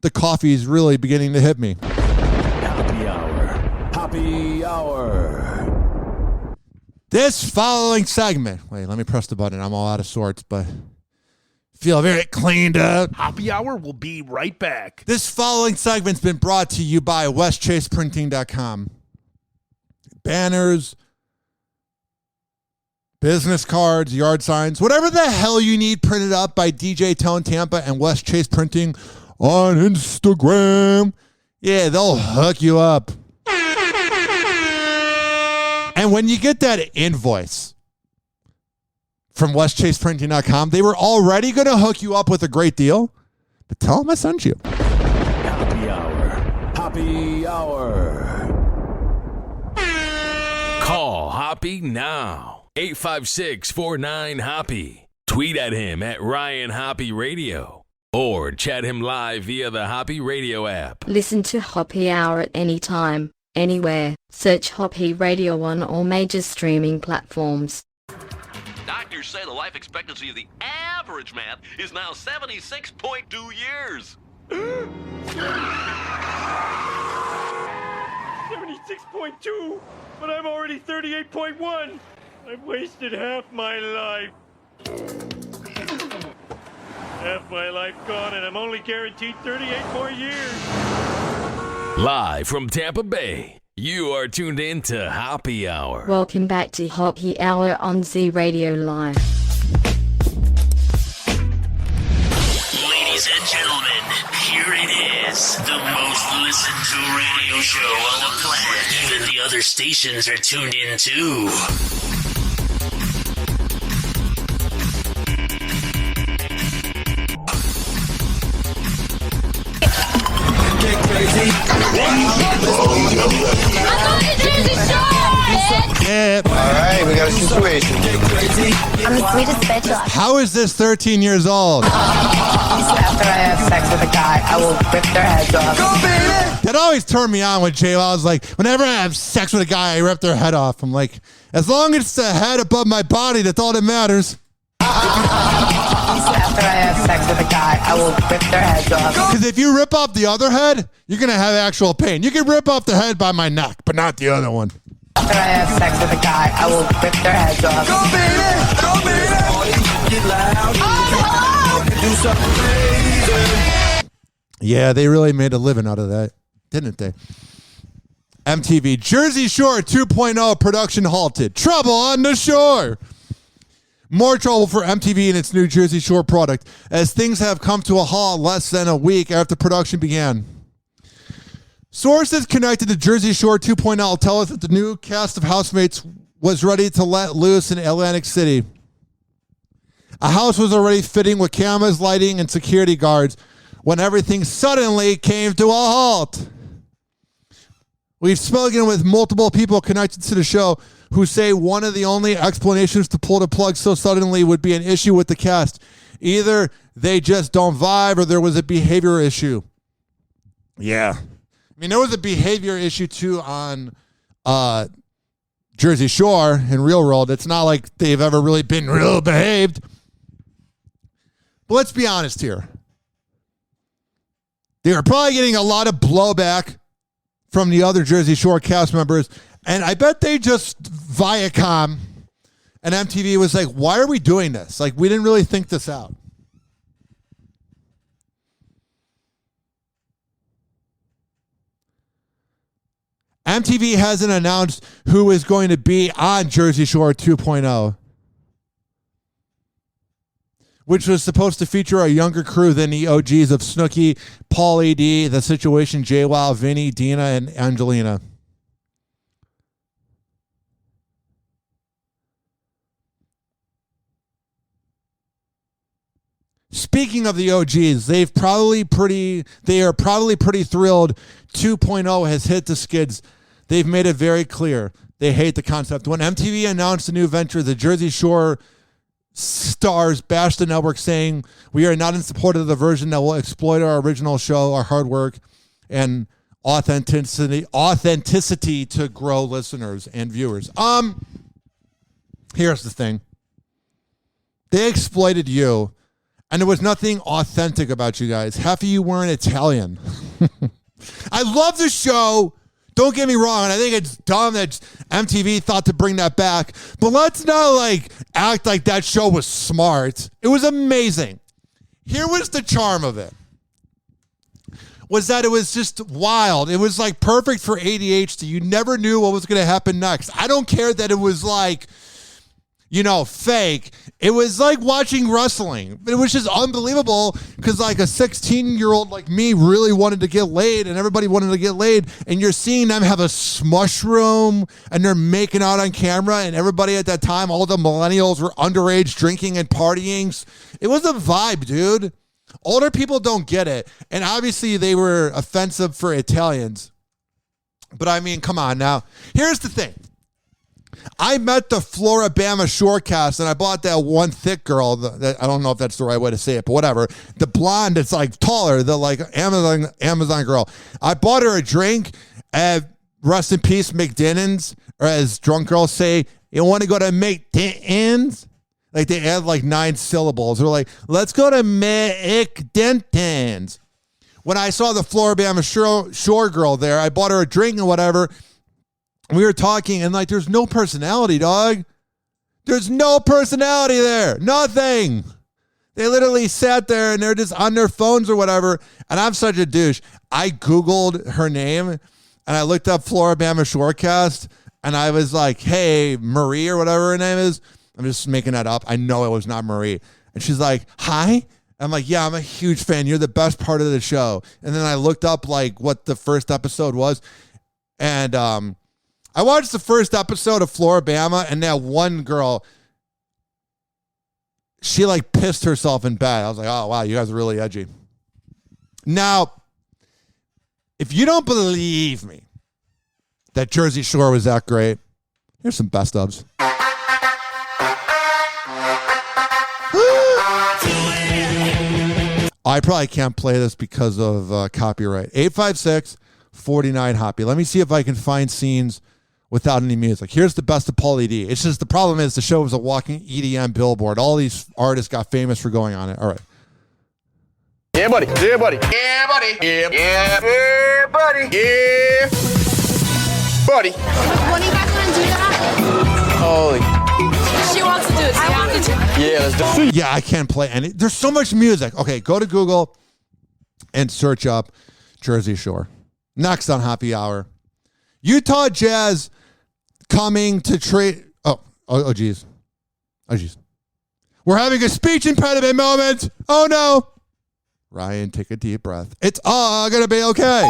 The coffee is really beginning to hit me. Happy Hour. Happy Hour. This following segment. Wait, let me press the button. I'm all out of sorts, but feel very cleaned up. Happy Hour will be right back. This following segment's been brought to you by westchaseprinting.com. Banners, business cards, yard signs, whatever the hell you need printed up by DJ Tone Tampa and West Chase Printing on Instagram. Yeah, they'll hook you up. And when you get that invoice from westchaseprinting.com, they were already going to hook you up with a great deal, but tell them I sent you. Happy Hour. Happy Hour. Call Hoppe now. 856-49-HOPPE. Tweet at him at Ryan Hoppe Radio. Or chat him live via the Hoppe Radio app. Listen to Hoppe Hour at any time, anywhere. Search Hoppe Radio on all major streaming platforms. Doctors say the life expectancy of the average man is now 76.2 years. 76.2, but I'm already 38.1. I've wasted half my life. Half my life gone, and I'm only guaranteed 38 more years. Live from Tampa Bay, you are tuned in to Happy Hour. Welcome back to Hoppe Hour on Z Radio Live. Ladies and gentlemen, here it is, the most listened to radio show on the planet. Even the other stations are tuned in too. Get crazy. Yeah. All right, we got a situation. I'm the sweetest bitch alive. How is this 13 years old? After I have sex with a guy, I will rip their heads off. That always turned me on with J-Lo. I was like, whenever I have sex with a guy, I rip their head off. I'm like, as long as it's the head above my body, that's all that matters. After I have sex with a guy, I will rip their heads off. Because if you rip off the other head, you're going to have actual pain. You can rip off the head by my neck, but not the other one. After I have sex with a guy, I will rip their heads off. Go baby, go baby. Get loud. Do something crazy. Yeah, they really made a living out of that, didn't they? MTV Jersey Shore 2.0 production halted. Trouble on the shore. More trouble for MTV and its new Jersey Shore product as things have come to a halt less than a week after production began. Sources connected to Jersey Shore 2.0 tell us that the new cast of housemates was ready to let loose in Atlantic City. A house was already fitting with cameras, lighting, and security guards when everything suddenly came to a halt. We've spoken with multiple people connected to the show who say one of the only explanations to pull the plug so suddenly would be an issue with the cast. Either they just don't vibe or there was a behavior issue. Yeah. I mean, there was a behavior issue too on Jersey Shore in real world. It's not like they've ever really been real behaved. But let's be honest here. They were probably getting a lot of blowback from the other Jersey Shore cast members, and I bet they just Viacom And MTV was like, why are we doing this? Like, we didn't really think this out. MTV hasn't announced who is going to be on Jersey Shore 2.0, which was supposed to feature a younger crew than the OGs of Snooki, Pauly D, The Situation, JWoww, Vinny, Dina, and Angelina. Speaking of the OGs, they are probably pretty thrilled 2.0 has hit the skids. They've made it very clear they hate the concept. When MTV announced the new venture, the Jersey Shore stars bashed the network, saying, "We are not in support of the version that will exploit our original show, our hard work, and authenticity to grow listeners and viewers." Here's the thing. They exploited you. And there was nothing authentic about you guys. Half of you weren't Italian. I love the show. Don't get me wrong. And I think it's dumb that MTV thought to bring that back. But let's not act like that show was smart. It was amazing. Here was the charm of it. Was that it was just wild. It was perfect for ADHD. You never knew what was going to happen next. I don't care that it was fake. It was like watching wrestling. It was just unbelievable because a 16-year-old like me really wanted to get laid and everybody wanted to get laid. And you're seeing them have a smush room and they're making out on camera. And everybody at that time, all the millennials were underage drinking and partying. It was a vibe, dude. Older people don't get it. And obviously they were offensive for Italians. But I mean, come on now. Here's the thing. I met the Floribama Shorecast, and I bought that one thick girl. I don't know if that's the right way to say it, but whatever. The blonde that's taller, the Amazon girl. I bought her a drink at Rest in Peace McDinton's, or as drunk girls say, you want to go to McDinton's? They add 9 syllables. They're like, let's go to McDinton's. When I saw the Floribama Shore girl there, I bought her a drink and whatever. We were talking and there's no personality, dog. There's no personality there. Nothing. They literally sat there and they're just on their phones or whatever. And I'm such a douche. I Googled her name and I looked up Floribama Shorecast and I was like, hey, Marie or whatever her name is. I'm just making that up. I know it was not Marie. And she's like, hi. I'm like, yeah, I'm a huge fan. You're the best part of the show. And then I looked up what the first episode was. And, I watched the first episode of Floribama, and that one girl, she pissed herself in bed. I was like, oh, wow, you guys are really edgy. Now, if you don't believe me that Jersey Shore was that great, here's some best ofs. I probably can't play this because of copyright. 856-49-HOPPE. Let me see if I can find scenes without any music. Here's the best of Pauly D. It's just the problem is the show was a walking EDM billboard. All these artists got famous for going on it. All right. Yeah, buddy. Yeah, buddy. Yeah, buddy. Yeah, yeah, yeah, buddy. Yeah, buddy. When are you guys gonna do that? Holy. She wants to do it. So I want to do it. Yeah, let's do it. Yeah, I can't play any. There's so much music. Okay, go to Google and search up Jersey Shore. Next on Hoppe Hour. Utah Jazz coming to trade. Oh, geez. We're having a speech impediment moment. Oh, no. Ryan, take a deep breath. It's all going to be okay.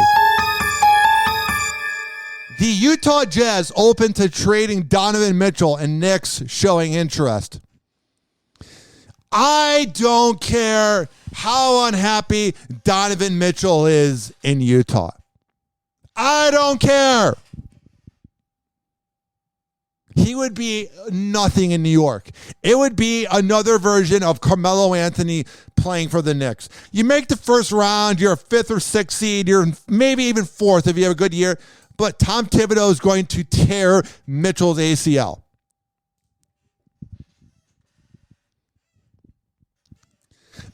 The Utah Jazz open to trading Donovan Mitchell and Knicks showing interest. I don't care how unhappy Donovan Mitchell is in Utah. I don't care. He would be nothing in New York. It would be another version of Carmelo Anthony playing for the Knicks. You make the first round, you're a 5th or 6th seed, you're maybe even 4th if you have a good year, but Tom Thibodeau is going to tear Mitchell's ACL.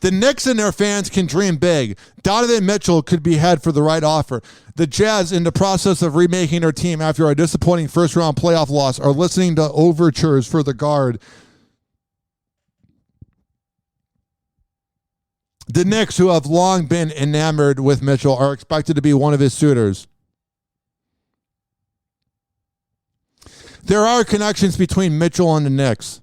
The Knicks and their fans can dream big. Donovan Mitchell could be head for the right offer. The Jazz, in the process of remaking their team after a disappointing first-round playoff loss, are listening to overtures for the guard. The Knicks, who have long been enamored with Mitchell, are expected to be one of his suitors. There are connections between Mitchell and the Knicks.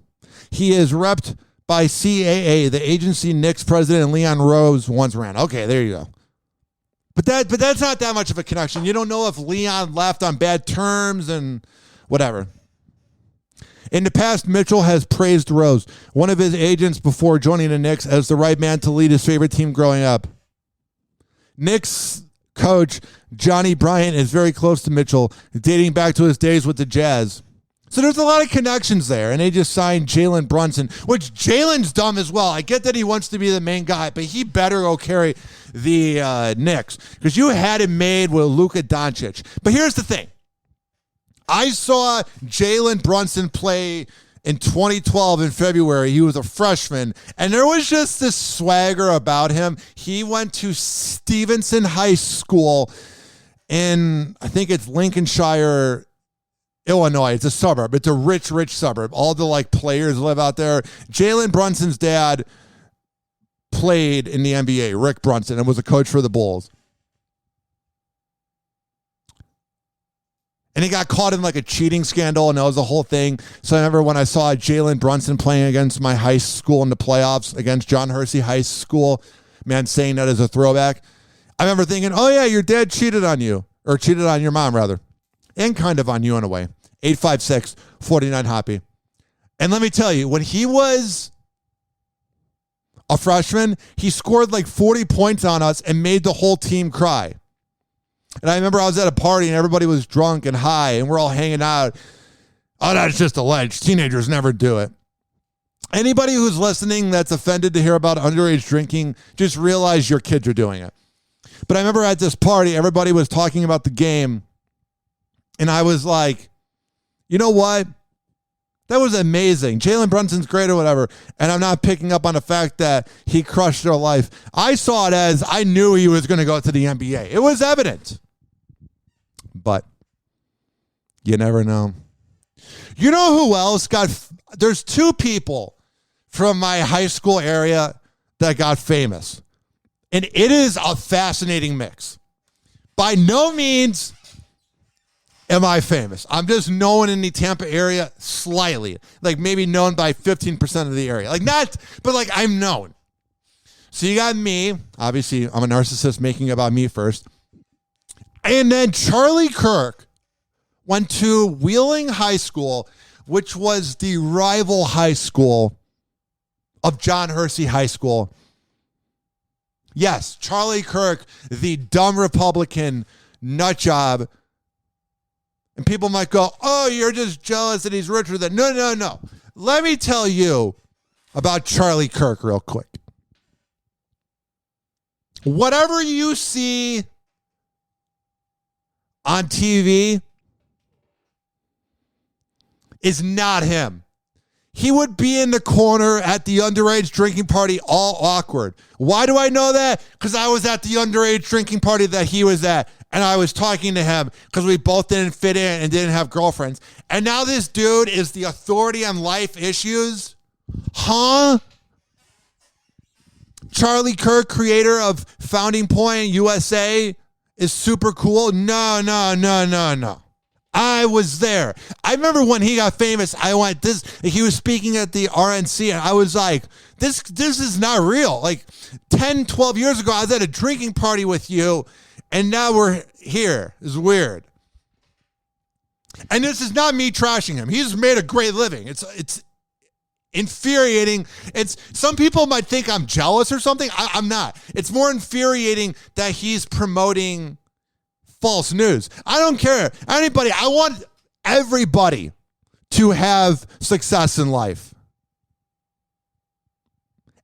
He is repped by CAA, the agency Knicks president Leon Rose once ran. Okay, there you go. But that's not that much of a connection. You don't know if Leon left on bad terms and whatever. In the past, Mitchell has praised Rose, one of his agents before joining the Knicks, as the right man to lead his favorite team growing up. Knicks coach Johnny Bryant is very close to Mitchell, dating back to his days with the Jazz. So there's a lot of connections there, and they just signed Jalen Brunson, which Jalen's dumb as well. I get that he wants to be the main guy, but he better go carry the Knicks, because you had it made with Luka Doncic. But here's the thing. I saw Jalen Brunson play in 2012 in February. He was a freshman, and there was just this swagger about him. He went to Stevenson High School in, I think it's Lincolnshire, Illinois. It's a suburb. It's a rich suburb. All the players live out there. Jalen Brunson's dad played in the NBA, Rick Brunson, and was a coach for the Bulls. And he got caught in a cheating scandal, and that was the whole thing. So I remember when I saw Jalen Brunson playing against my high school in the playoffs against John Hersey High School, man, saying that as a throwback. I remember thinking, oh yeah, your dad cheated on you, or cheated on your mom rather, and kind of on you in a way. 856-49-HOPPE. And let me tell you, when he was a freshman, he scored 40 points on us and made the whole team cry. And I remember I was at a party and everybody was drunk and high and we're all hanging out. Oh, that's just alleged. Teenagers never do it. Anybody who's listening that's offended to hear about underage drinking, just realize your kids are doing it. But I remember at this party, everybody was talking about the game. And I was like, you know what? That was amazing. Jalen Brunson's great or whatever. And I'm not picking up on the fact that he crushed their life. I saw it as I knew he was going to go to the NBA. It was evident. But you never know. You know who else there's two people from my high school area that got famous. And it is a fascinating mix. By no means am I famous. I'm just known in the Tampa area slightly. Maybe known by 15% of the area. But I'm known. So you got me. Obviously, I'm a narcissist making about me first. And then Charlie Kirk went to Wheeling High School, which was the rival high school of John Hersey High School. Yes, Charlie Kirk, the dumb Republican nut job. And people might go, oh, you're just jealous that he's richer than... No. Let me tell you about Charlie Kirk real quick. Whatever you see on TV is not him. He would be in the corner at the underage drinking party all awkward. Why do I know that? Because I was at the underage drinking party that he was at. And I was talking to him because we both didn't fit in and didn't have girlfriends. And now this dude is the authority on life issues? Huh? Charlie Kirk, creator of Founding Point USA, is super cool? No. I was there. I remember when he got famous, he was speaking at the RNC, and I was like, this is not real. 10, 12 years ago, I was at a drinking party with you, and now we're here. It's weird. And this is not me trashing him. He's made a great living. It's infuriating. Some people might think I'm jealous or something. I'm not. It's more infuriating that he's promoting false news. I don't care. Anybody. I want everybody to have success in life.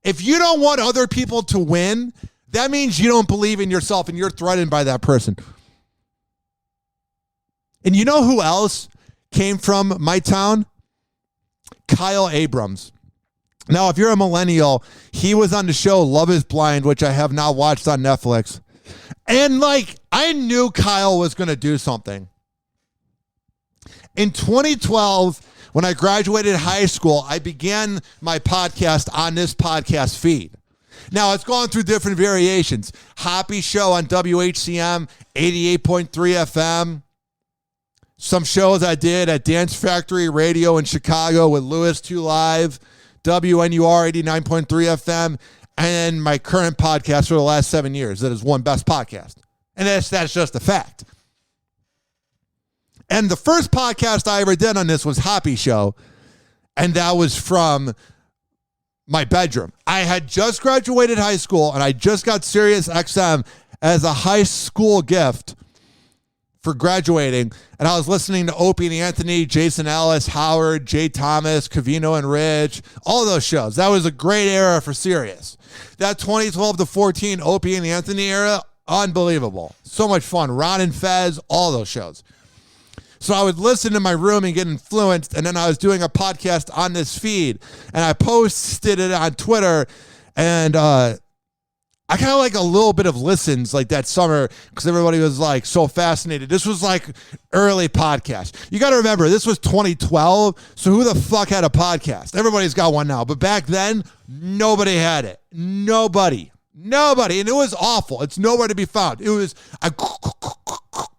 If you don't want other people to win, that means you don't believe in yourself and you're threatened by that person. And you know who else came from my town? Kyle Abrams. Now, if you're a millennial, he was on the show Love is Blind, which I have not watched on Netflix. And like, I knew Kyle was going to do something. In 2012, when I graduated high school, I began my podcast on this podcast feed. Now, it's gone through different variations. Hoppe Show on WHCM, 88.3 FM. Some shows I did at Dance Factory Radio in Chicago with Louis 2 Live, WNUR 89.3 FM, and my current podcast for the last 7 years that is One Best Podcast. And that's just a fact. And the first podcast I ever did on this was Hoppe Show, and that was from my bedroom. I had just graduated high school, and I just got Sirius XM as a high school gift for graduating, and I was listening to Opie and Anthony, Jason Ellis, Howard, Jay Thomas, Covino and Rich, all those shows. That was a great era for Sirius. That 2012 to 14 Opie and Anthony era, unbelievable. So much fun. Ron and Fez, all those shows. So I would listen in my room and get influenced, and then I was doing a podcast on this feed, and I posted it on Twitter, and I kind of like a little bit of listens like that summer because everybody was like so fascinated. This was like early podcast. You got to remember, this was 2012, so who the fuck had a podcast? Everybody's got one now, but back then, nobody had it. Nobody. And it was awful. It's nowhere to be found. It was, I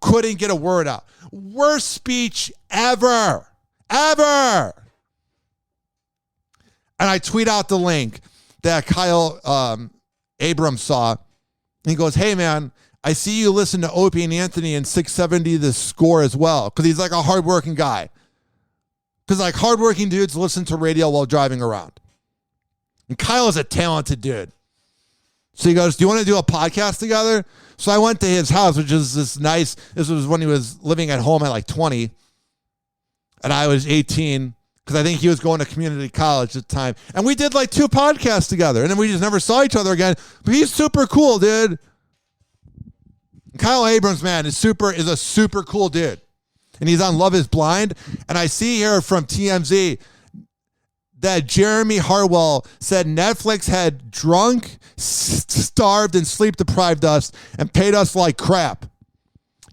couldn't get a word out. Worst speech ever. And I tweet out the link that Kyle Abrams saw. He goes, hey, man, I see you listen to Opie and Anthony and 670 The Score as well. Because he's like a hardworking guy. Because like hardworking dudes listen to radio while driving around. And Kyle is a talented dude. So he goes, do you want to do a podcast together? So I went to his house, which is this was when he was living at home at like 20. And I was 18. Because I think he was going to community college at the time. And we did like 2 podcasts together. And then we just never saw each other again. But he's super cool, dude. Kyle Abrams, man, is a super cool dude. And he's on Love is Blind. And I see here from TMZ that Jeremy Harwell said Netflix had drunk, starved, and sleep-deprived us and paid us like crap.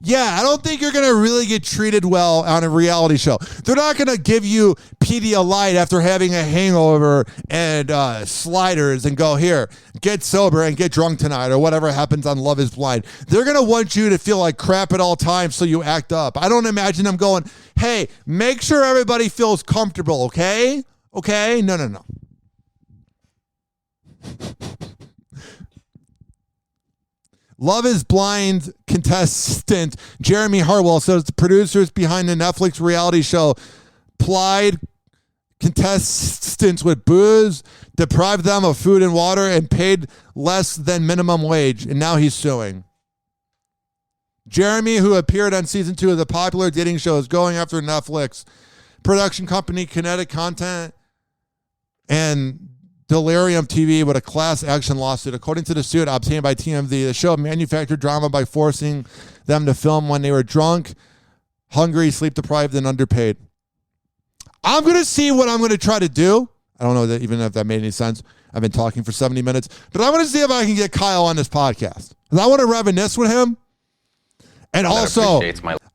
Yeah, I don't think you're going to really get treated well on a reality show. They're not going to give you Pedialyte after having a hangover and sliders and go, here, get sober and get drunk tonight or whatever happens on Love is Blind. They're going to want you to feel like crap at all times so you act up. I don't imagine them going, hey, make sure everybody feels comfortable, okay? Okay? No. Love is Blind contestant Jeremy Harwell says the producers behind the Netflix reality show plied contestants with booze, deprived them of food and water, and paid less than minimum wage, and now he's suing. Jeremy, who appeared on season 2 of the popular dating show, is going after Netflix production company Kinetic Content and Delirium TV with a class action lawsuit. According to the suit obtained by TMZ, the show manufactured drama by forcing them to film when they were drunk, hungry, sleep deprived, and underpaid. I'm going to see what I'm going to try to do. I don't know that even if that made any sense. I've been talking for 70 minutes, but I'm going to see if I can get Kyle on this podcast. I want to reminisce with him. And also,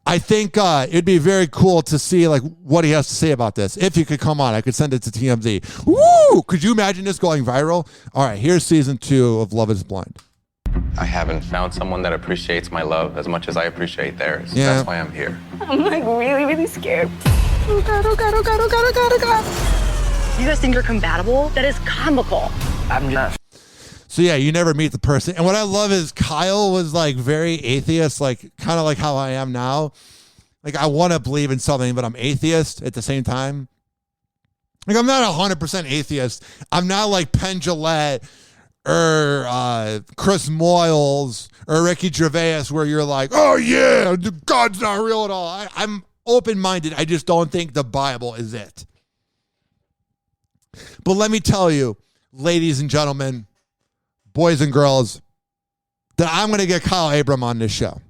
I think it'd be very cool to see like what he has to say about this. If he could come on, I could send it to TMZ. Woo! Could you imagine this going viral? All right, here's season 2 of Love is Blind. I haven't found someone that appreciates my love as much as I appreciate theirs. Yeah. That's why I'm here. I'm like really scared. Oh God. You guys think you're compatible? That is comical. I'm not. So yeah, you never meet the person. And what I love is Kyle was like very atheist, like kind of like how I am now. Like I want to believe in something, but I'm atheist at the same time. Like I'm not 100% atheist. I'm not like Penn Jillette or Chris Moyles or Ricky Gervais where you're like, oh yeah, God's not real at all. I'm open-minded. I just don't think the Bible is it. But let me tell you, ladies and gentlemen, boys and girls, that I'm going to get Kyle Abram on this show.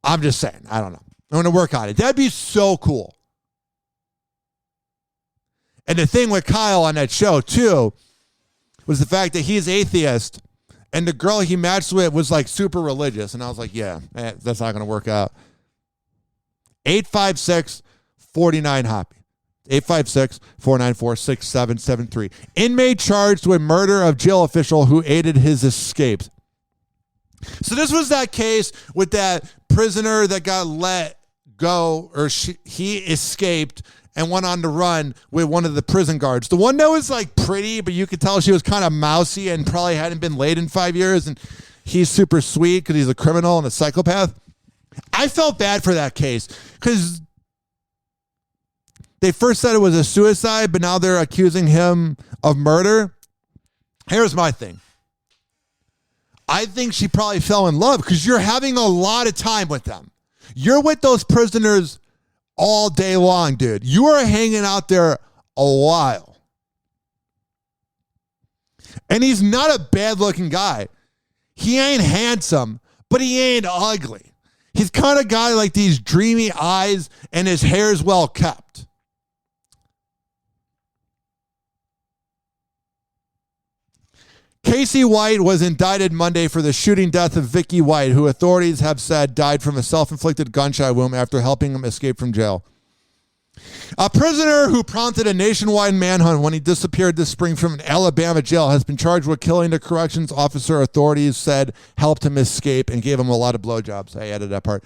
I'm just saying. I don't know. I'm going to work on it. That'd be so cool. And the thing with Kyle on that show, too, was the fact that he's atheist, and the girl he matched with was, like, super religious. And I was like, yeah, that's not going to work out. 856-49-HOPPE. 856-494-6773. Inmate charged with murder of jail official who aided his escape. So this was that case with that prisoner that got let go, or he escaped and went on to run with one of the prison guards. The one that was like pretty, but you could tell she was kind of mousy and probably hadn't been laid in 5 years, and he's super sweet because he's a criminal and a psychopath. I felt bad for that case because they first said it was a suicide, but now they're accusing him of murder. Here's my thing. I think she probably fell in love because you're having a lot of time with them. You're with those prisoners all day long, dude. You are hanging out there a while. And he's not a bad-looking guy. He ain't handsome, but he ain't ugly. He's kind of guy like these dreamy eyes, and his hair's well kept. Casey White was indicted Monday for the shooting death of Vicky White, who authorities have said died from a self-inflicted gunshot wound after helping him escape from jail. A prisoner who prompted a nationwide manhunt when he disappeared this spring from an Alabama jail has been charged with killing the corrections officer authorities said helped him escape and gave him a lot of blowjobs. I added that part.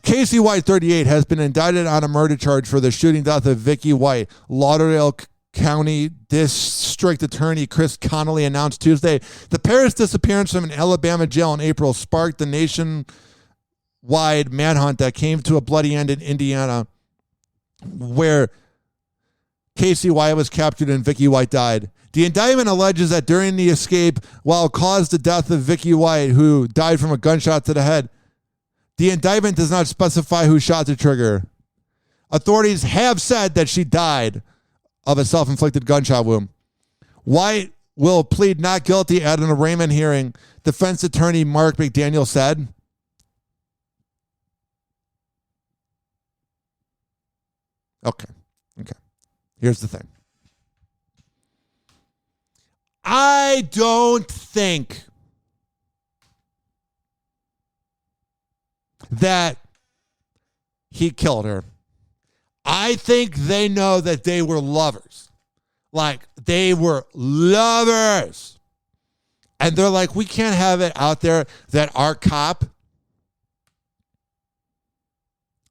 Casey White, 38, has been indicted on a murder charge for the shooting death of Vicky White. Lauderdale County District Attorney Chris Connolly announced Tuesday the pair's disappearance from an Alabama jail in April sparked the nationwide manhunt that came to a bloody end in Indiana, where Casey White was captured and Vicky White died. The indictment alleges that during the escape, while it caused the death of Vicky White, who died from a gunshot to the head, the indictment does not specify who shot the trigger. Authorities have said that she died of a self-inflicted gunshot wound. White will plead not guilty at an arraignment hearing, defense attorney Mark McDaniel said. Okay. Here's the thing. I don't think that he killed her. I think they know that they were lovers. Like, they were lovers. And they're like, we can't have it out there that our cop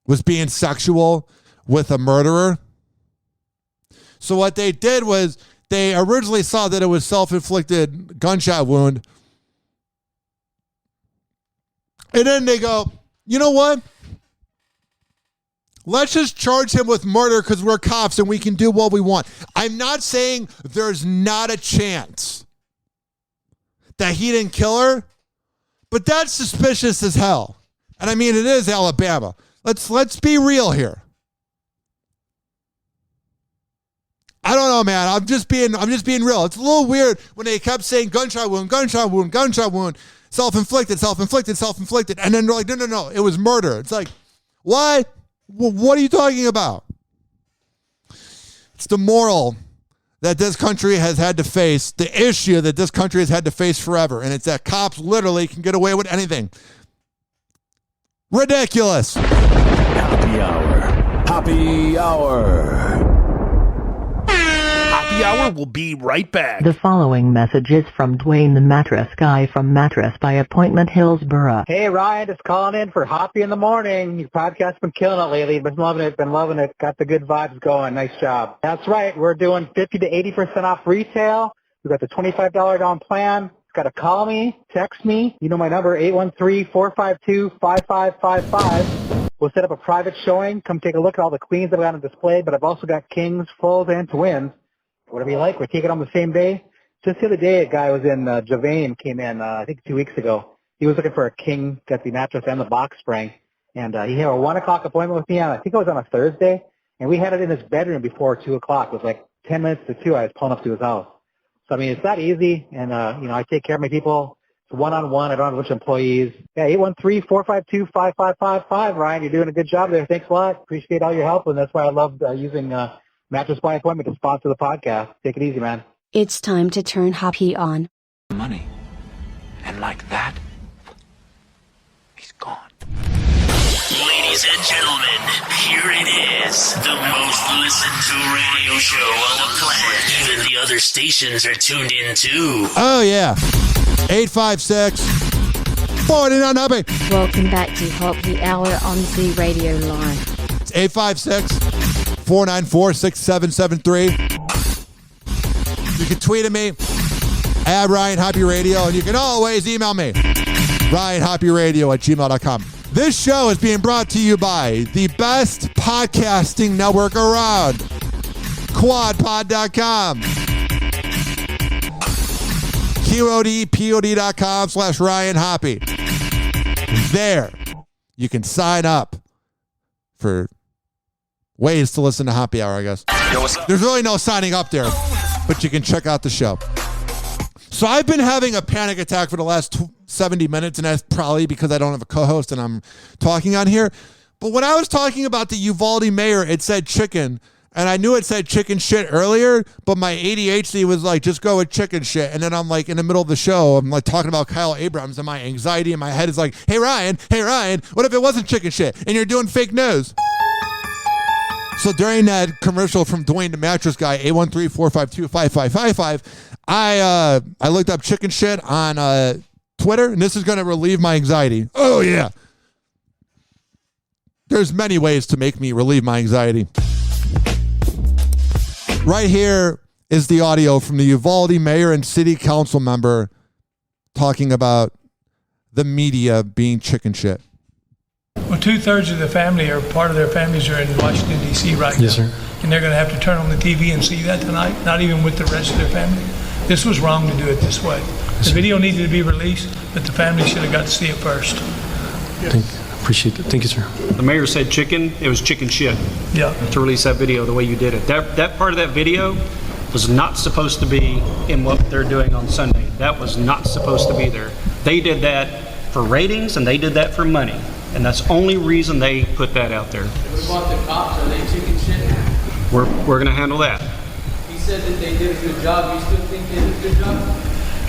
was being sexual with a murderer. So what they did was they originally saw that it was self-inflicted gunshot wound. And then they go, you know what? Let's just charge him with murder because we're cops and we can do what we want. I'm not saying there's not a chance that he didn't kill her, but that's suspicious as hell. And I mean, it is Alabama. Let's be real here. I don't know, man. I'm just being real. It's a little weird when they kept saying gunshot wound, self-inflicted, and then they're like, no, it was murder. It's like, what? What are you talking about? It's the moral that this country has had to face, the issue that this country has had to face forever, and it's that cops literally can get away with anything. Ridiculous. Happy Hour. Happy Hour. Happy Hour will be right back. The following message is from Dwayne the Mattress Guy from Mattress by Appointment, Hillsborough. Hey, Ryan, just calling in for Hoppe in the Morning. Your podcast's been killing it lately. Been loving it. Got the good vibes going. Nice job. That's right. We're doing 50 to 80% off retail. We've got the $25 down plan. Got to call me, text me. You know my number, 813-452-5555. We'll set up a private showing. Come take a look at all the queens that we got on display, but I've also got kings, fulls, and twins. Whatever you like. We're taking on the same day. Just the other day, a guy was in Javane, came in, I think 2 weeks ago. He was looking for a king, got the mattress and the box spring. And he had a 1 o'clock appointment with me on, I think it was on a Thursday. And we had it in his bedroom before 2 o'clock. It was like 10 minutes to 2. I was pulling up to his house. So, I mean, it's that easy. And, I take care of my people. It's one-on-one. I don't have a bunch of employees. Yeah, 813-452-5555. Ryan, you're doing a good job there. Thanks a lot. Appreciate all your help. And that's why I love using Mattress by Appointment to sponsor the podcast. Take it easy, man. It's time to turn Hoppe on. Money. And like that, he's gone. Ladies and gentlemen, here it is, the most listened to radio show on the planet. Even the other stations are tuned in too. Oh, yeah. 856-49 Hoppe. Welcome back to Hoppe Hour on Z Radio Live. It's 856-494-6773. You can tweet at me at Ryan Hoppe Radio, and you can always email me, RyanHoppeRadio@gmail.com. This show is being brought to you by the best podcasting network around, quadpod.com. QODPOD.com/Ryan Hoppe. There, you can sign up for ways to listen to Hoppe Hour, I guess. There's really no signing up there, but you can check out the show. So I've been having a panic attack for the last 70 minutes, and that's probably because I don't have a co-host and I'm talking on here. But when I was talking about the Uvalde mayor, it said chicken, and I knew it said chicken shit earlier, but my ADHD was like, just go with chicken shit. And then I'm like, in the middle of the show, I'm like talking about Kyle Abrams, and my anxiety in my head is like, hey Ryan, what if it wasn't chicken shit and you're doing fake news? So during that commercial from Dwayne the Mattress Guy, 813-452-5555, I looked up chicken shit on Twitter, and this is going to relieve my anxiety. Oh, yeah. There's many ways to make me relieve my anxiety. Right here is the audio from the Uvalde mayor and city council member talking about the media being chicken shit. Well, 2/3 of the family or part of their families are in Washington, D.C. right now. Yes, sir. And they're going to have to turn on the TV and see that tonight, not even with the rest of their family. This was wrong to do it this way. The video needed to be released, but the family should have got to see it first. Appreciate it. Thank you, sir. The mayor said chicken, it was chicken shit. Yeah. To release that video the way you did it. That part of that video was not supposed to be in what they're doing on Sunday. That was not supposed to be there. They did that for ratings, and they did that for money. And that's the only reason they put that out there. What about the cops? Are they chicken shit? We're going to handle that. He said that they did a good job. You still think they did a good job?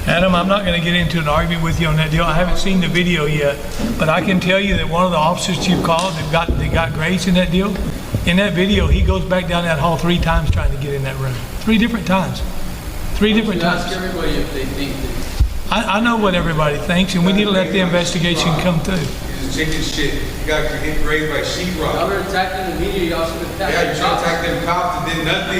Adam, I'm not going to get into an argument with you on that deal. I haven't seen the video yet, but I can tell you that one of the officers you called that got grace in that deal, in that video, he goes back down that hall 3 times trying to get in that room. 3 different times. 3 different times. Ask everybody if they think that. I know what everybody thinks, and we need to let the investigation come through. Chicken shit. You got to get raised by sheetrock. Y'all were attacking the media. Y'all should attack you should attack them cops that did nothing.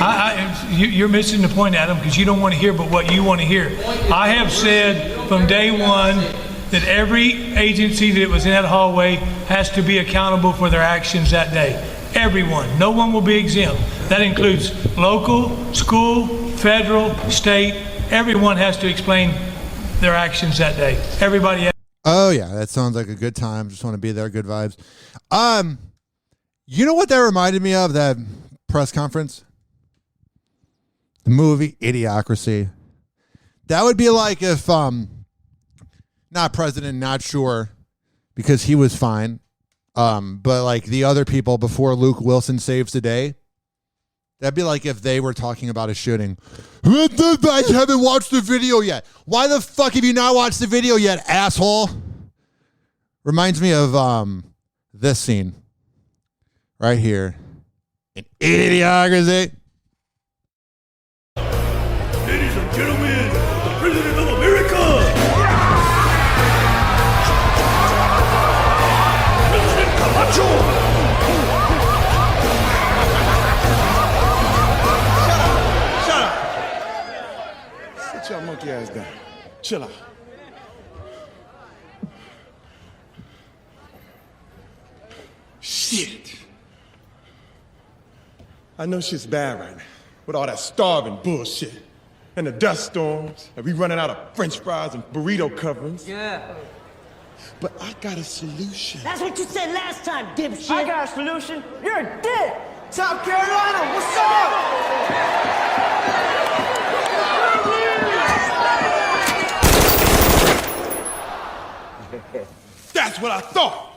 You're missing the point, Adam, because you don't want to hear but what you want to hear. I have said from day one that every agency that was in that hallway has to be accountable for their actions that day. Everyone. No one will be exempt. That includes local, school, federal, state. Everyone has to explain their actions that day. Everybody has. Oh, yeah, that sounds like a good time. Just want to be there, good vibes. You know what that reminded me of, that press conference? The movie Idiocracy. That would be like if, not president, not sure, because he was fine, but like the other people before Luke Wilson saves the day, that'd be like if they were talking about a shooting. I haven't watched the video yet. Why the fuck have you not watched the video yet, asshole? Reminds me of this scene right here in Idiocracy. Ladies and gentlemen, the President of America! President Camacho! Sit your monkey ass down. Chill out. Shit. I know shit's bad right now with all that starving bullshit and the dust storms and we running out of French fries and burrito coverings. Yeah. But I got a solution. That's what you said last time, dipshit. I got a solution. You're a dick. South Carolina, what's up? That's what I thought.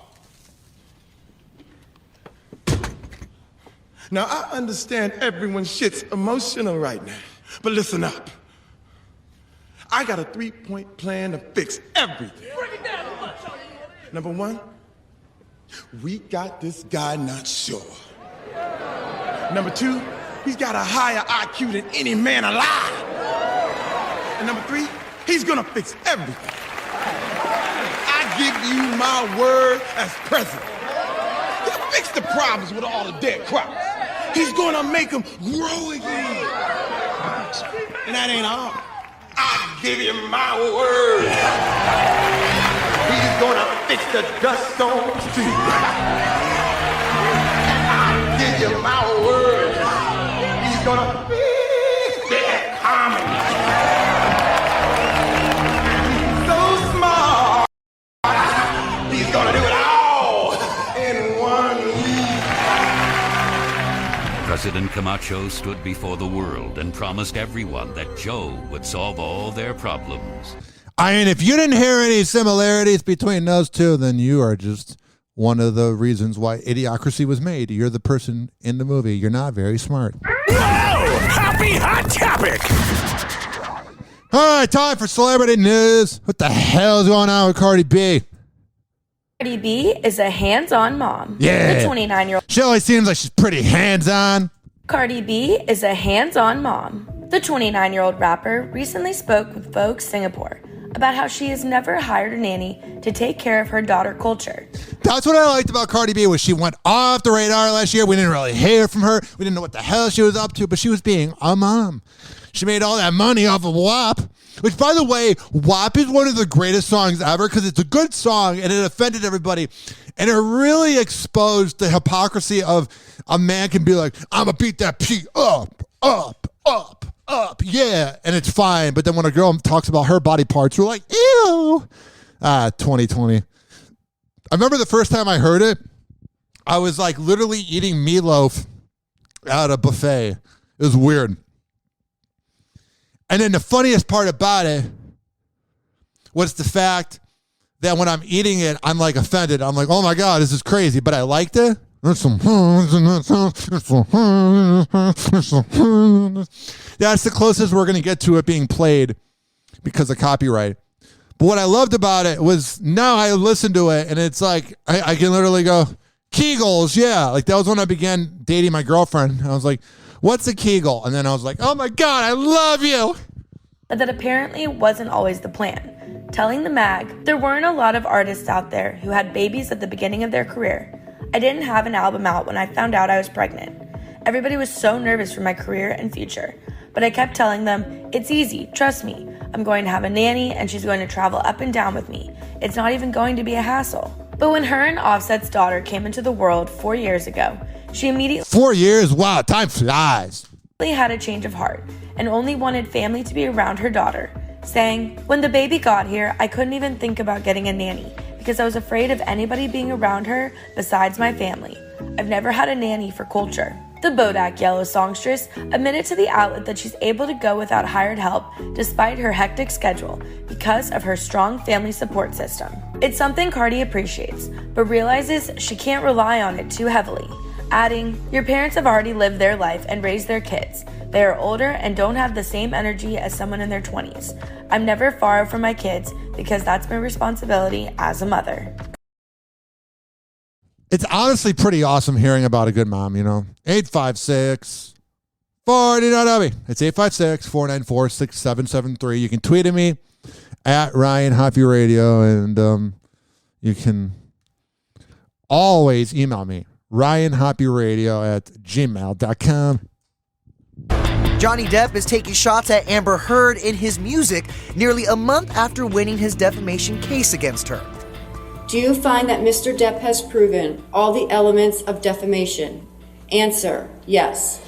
Now, I understand everyone's shit's emotional right now, but listen up. I got a 3-point plan to fix everything. Number one, we got this guy not sure. Number two, he's got a higher IQ than any man alive. And number three, he's gonna fix everything. I give you my word as president. He'll fix the problems with all the dead crops. He's gonna make them grow again. And that ain't all. I give you my word. He's gonna fix the dust on the street. I give you my word. He's gonna fix the economy. He's so smart. He's gonna do it all in 1 week. President Camacho stood before the world and promised everyone that Joe would solve all their problems. I mean, if you didn't hear any similarities between those two, then you are just one of the reasons why Idiocracy was made. You're the person in the movie. You're not very smart. Oh, happy hot topic! All right, time for celebrity news. What the hell is going on with Cardi B? Cardi B is a hands-on mom. Yeah. The 29-year-old. She always seems like she's pretty hands-on. Cardi B is a hands-on mom. The 29-year-old rapper recently spoke with Vogue Singapore about how she has never hired a nanny to take care of her daughter Culture. That's what I liked about Cardi B, was she went off the radar last year. We didn't really hear from her. We didn't know what the hell she was up to, but she was being a mom. She made all that money off of WAP, which, by the way, WAP is one of the greatest songs ever because it's a good song and it offended everybody. And it really exposed the hypocrisy of a man can be like, I'm going to beat that P up, yeah, and it's fine. But then when a girl talks about her body parts, we're like, ew. 2020. I remember the first time I heard it, I was like literally eating meatloaf at a buffet. It was weird. And then the funniest part about it was the fact that when I'm eating it, I'm like offended. I'm like, oh my God, this is crazy. But I liked it. That's the closest we're going to get to it being played because of copyright. But what I loved about it was now I listen to it and it's like, I can literally go, Kegels, yeah. Like that was when I began dating my girlfriend. I was like, what's a Kegel? And then I was like, oh my God, I love you. But that apparently wasn't always the plan. Telling the mag, there weren't a lot of artists out there who had babies at the beginning of their career. I didn't have an album out when I found out I was pregnant. Everybody was so nervous for my career and future. But I kept telling them, it's easy, trust me. I'm going to have a nanny and she's going to travel up and down with me. It's not even going to be a hassle. But when her and Offset's daughter came into the world 4 years ago, she immediately 4 years? Wow, time flies. Had a change of heart and only wanted family to be around her daughter, saying, when the baby got here, I couldn't even think about getting a nanny because I was afraid of anybody being around her besides my family. I've never had a nanny for Culture. The Bodak Yellow songstress admitted to the outlet that she's able to go without hired help despite her hectic schedule because of her strong family support system. It's something Cardi appreciates, but realizes she can't rely on it too heavily, adding, your parents have already lived their life and raised their kids. They are older and don't have the same energy as someone in their 20s. I'm never far from my kids because that's my responsibility as a mother. It's honestly pretty awesome hearing about a good mom, you know. 856 49 It's 856-494-6773. You can tweet at me at Ryan Hoppe Radio, and you can always email me, ryanhopperadio@gmail.com. Johnny Depp is taking shots at Amber Heard in his music nearly a month after winning his defamation case against her. Do you find that Mr. Depp has proven all the elements of defamation? Answer, yes.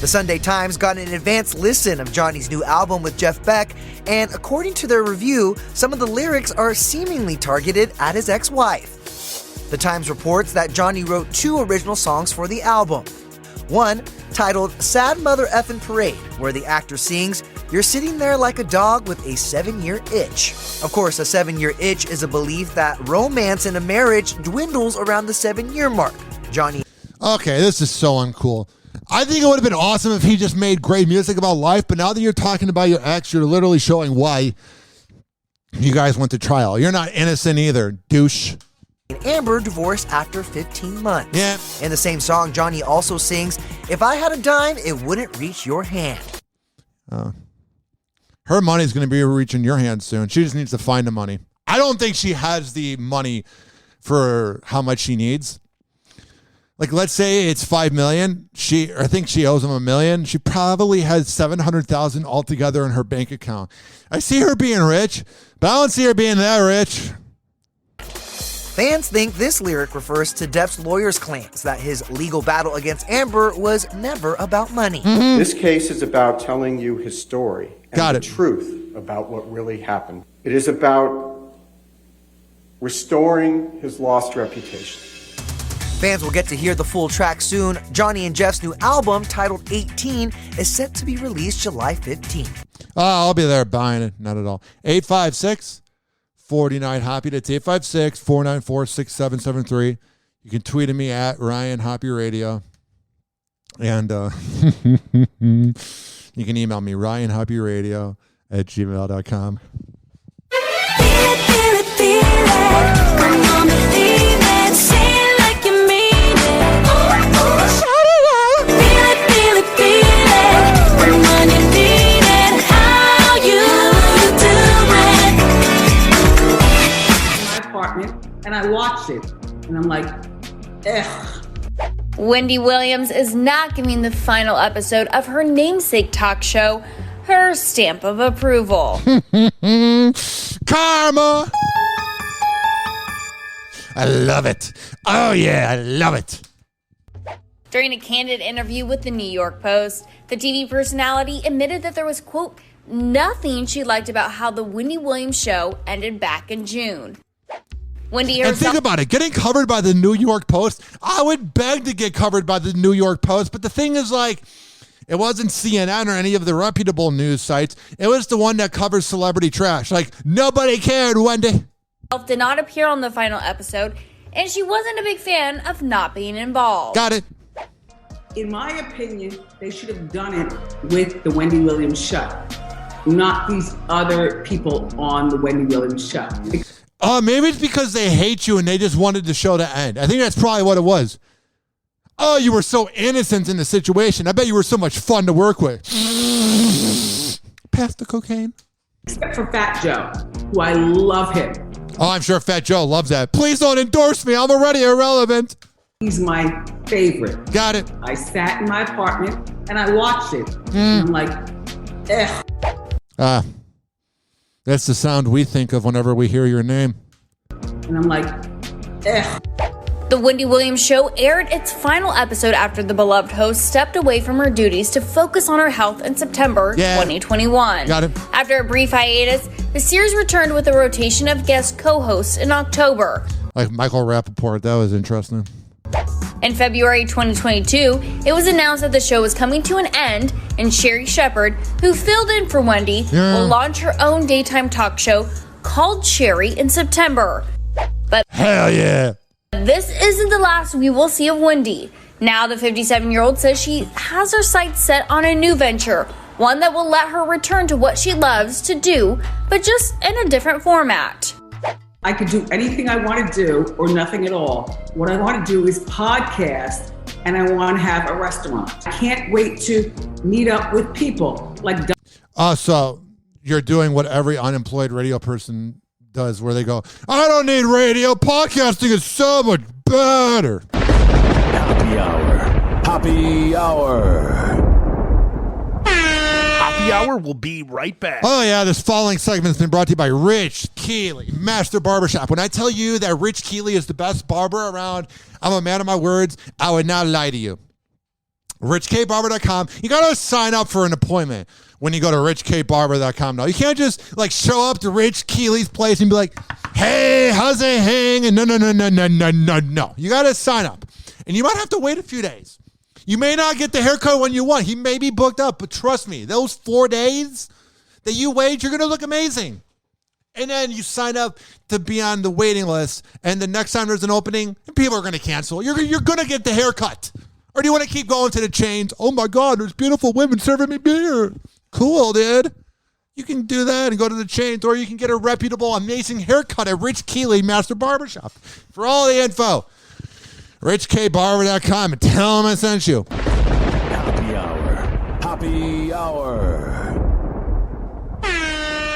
The Sunday Times got an advanced listen of Johnny's new album with Jeff Beck, and according to their review, some of the lyrics are seemingly targeted at his ex-wife. The Times reports that Johnny wrote 2 original songs for the album. One, titled Sad Mother Effin' Parade, where the actor sings, "You're sitting there like a dog with a 7-year itch." Of course, a 7-year itch is a belief that romance in a marriage dwindles around the 7-year mark. Johnny. Okay, this is so uncool. I think it would have been awesome if he just made great music about life, but now that you're talking about your ex, you're literally showing why you guys went to trial. You're not innocent either, douche. Amber divorced after 15 months. Yeah. In the same song, Johnny also sings, "If I had a dime, it wouldn't reach your hand." Her money's going to be reaching your hand soon. She just needs to find the money. I don't think she has the money for how much she needs. Like, let's say it's $5 million. I think she owes him $1 million. She probably has $700,000 altogether in her bank account. I see her being rich, but I don't see her being that rich. Fans think this lyric refers to Depp's lawyer's claims that his legal battle against Amber was never about money. Mm-hmm. This case is about telling you his story and the truth about what really happened. It is about restoring his lost reputation. Fans will get to hear the full track soon. Johnny and Jeff's new album, titled 18, is set to be released July 15th. I'll be there buying it. Not at all. 856-49-HOPPE. That's 856-494-6773. You can tweet at me at Ryan Hoppe Radio. And you can email me, ryanhopperadio@gmail.com. And I watched it, and I'm like, ugh. Wendy Williams is not giving the final episode of her namesake talk show her stamp of approval. Karma! I love it. Oh, yeah, I love it. During a candid interview with the New York Post, the TV personality admitted that there was, quote, nothing she liked about how the Wendy Williams show ended back in June. Wendy herself. And think about it, getting covered by the New York Post, I would beg to get covered by the New York Post, but the thing is, like, it wasn't CNN or any of the reputable news sites. It was the one that covers celebrity trash. Like, nobody cared, Wendy. Did not appear on the final episode, and she wasn't a big fan of not being involved. Got it. In my opinion, they should have done it with the Wendy Williams show, not these other people on the Wendy Williams show. Maybe it's because they hate you and they just wanted the show to end. I think that's probably what it was. Oh, you were so innocent in the situation. I bet you were so much fun to work with. Pass the cocaine. Except for Fat Joe, who I love him. Oh, I'm sure Fat Joe loves that. Please don't endorse me. I'm already irrelevant. He's my favorite. Got it. I sat in my apartment and I watched it. And I'm like, ugh. That's the sound we think of whenever we hear your name. And I'm like, ugh. The Wendy Williams show aired its final episode after the beloved host stepped away from her duties to focus on her health in September 2021. Got it. After a brief hiatus, the series returned with a rotation of guest co-hosts in October. Like Michael Rappaport, that was interesting. In February 2022, it was announced that the show was coming to an end, and Sherry Shepherd, who filled in for Wendy, will launch her own daytime talk show called Sherry in September. But hell yeah! This isn't the last we will see of Wendy. Now the 57-year-old says she has her sights set on a new venture, one that will let her return to what she loves to do, but just in a different format. I could do anything I want to do or nothing at all. What I want to do is podcast, and I want to have a restaurant. I can't wait to meet up with people like. So you're doing what every unemployed radio person does, where they go, I don't need radio. Podcasting is so much better. Happy Hour. Happy Hour. Happy Hour will be right back. Oh, yeah, this following segment has been brought to you by Rich Keeley, Master Barbershop. When I tell you that Rich Keeley is the best barber around, I'm a man of my words. I would not lie to you. RichKBarber.com. You got to sign up for an appointment when you go to RichKBarber.com now. You can't just, like, show up to Rich Keeley's place and be like, hey, how's it hanging? No. You got to sign up. And you might have to wait a few days. You may not get the haircut when you want. He may be booked up, but trust me, those 4 days that you wait, you're going to look amazing. And then you sign up to be on the waiting list, and the next time there's an opening, people are going to cancel. You're going to get the haircut. Or do you want to keep going to the chains? Oh, my God, there's beautiful women serving me beer. Cool, dude. You can do that and go to the chains, or you can get a reputable, amazing haircut at Rich Keeley Master Barbershop. For all the info, richkbarber.com, and tell them I sent you. Happy Hour. Happy Hour.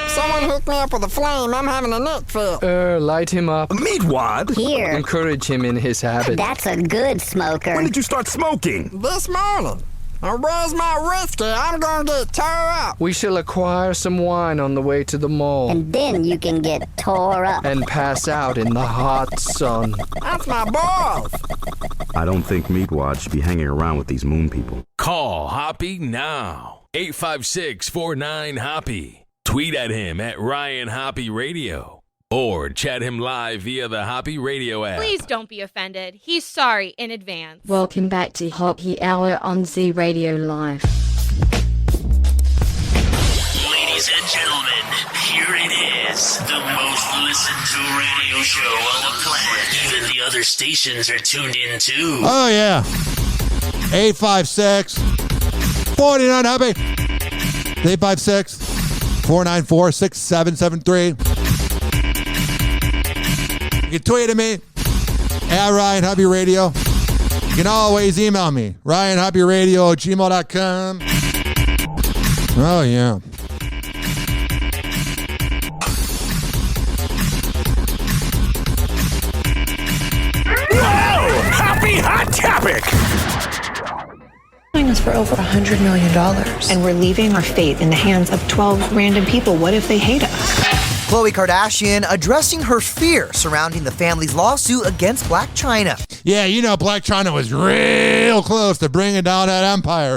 Someone hook me up with a flame. I'm having a neck fit. Light him up. Meat wad? Here. Encourage him in his habit. That's a good smoker. When did you start smoking? This morning. Where's my whiskey? I'm gonna get tore up. We shall acquire some wine on the way to the mall. And then you can get tore up. And pass out in the hot sun. That's my balls. I don't think Meatwad should be hanging around with these moon people. Call Hoppe now. 856-49-HOPPE. Tweet at him at Ryan Hoppe Radio. Or chat him live via the Hoppe Radio app. Please don't be offended. He's sorry in advance. Welcome back to Hoppe Hour on Z Radio Live. Ladies and gentlemen, here it is. The most listened to radio show on the planet. Even the other stations are tuned in too. Oh, yeah. 856-49-HOPPE. 856-494-6773. You can tweet at me at Ryan Hoppe Radio. You can always email me, ryanhopperadio@gmail.com. Oh, yeah. Whoa! Happy Hot Topic! Us for over $100 million, and we're leaving our fate in the hands of 12 random people. What if they hate us? Khloe Kardashian addressing her fear surrounding the family's lawsuit against Blac Chyna. Yeah, you know Blac Chyna was real close to bringing down that empire.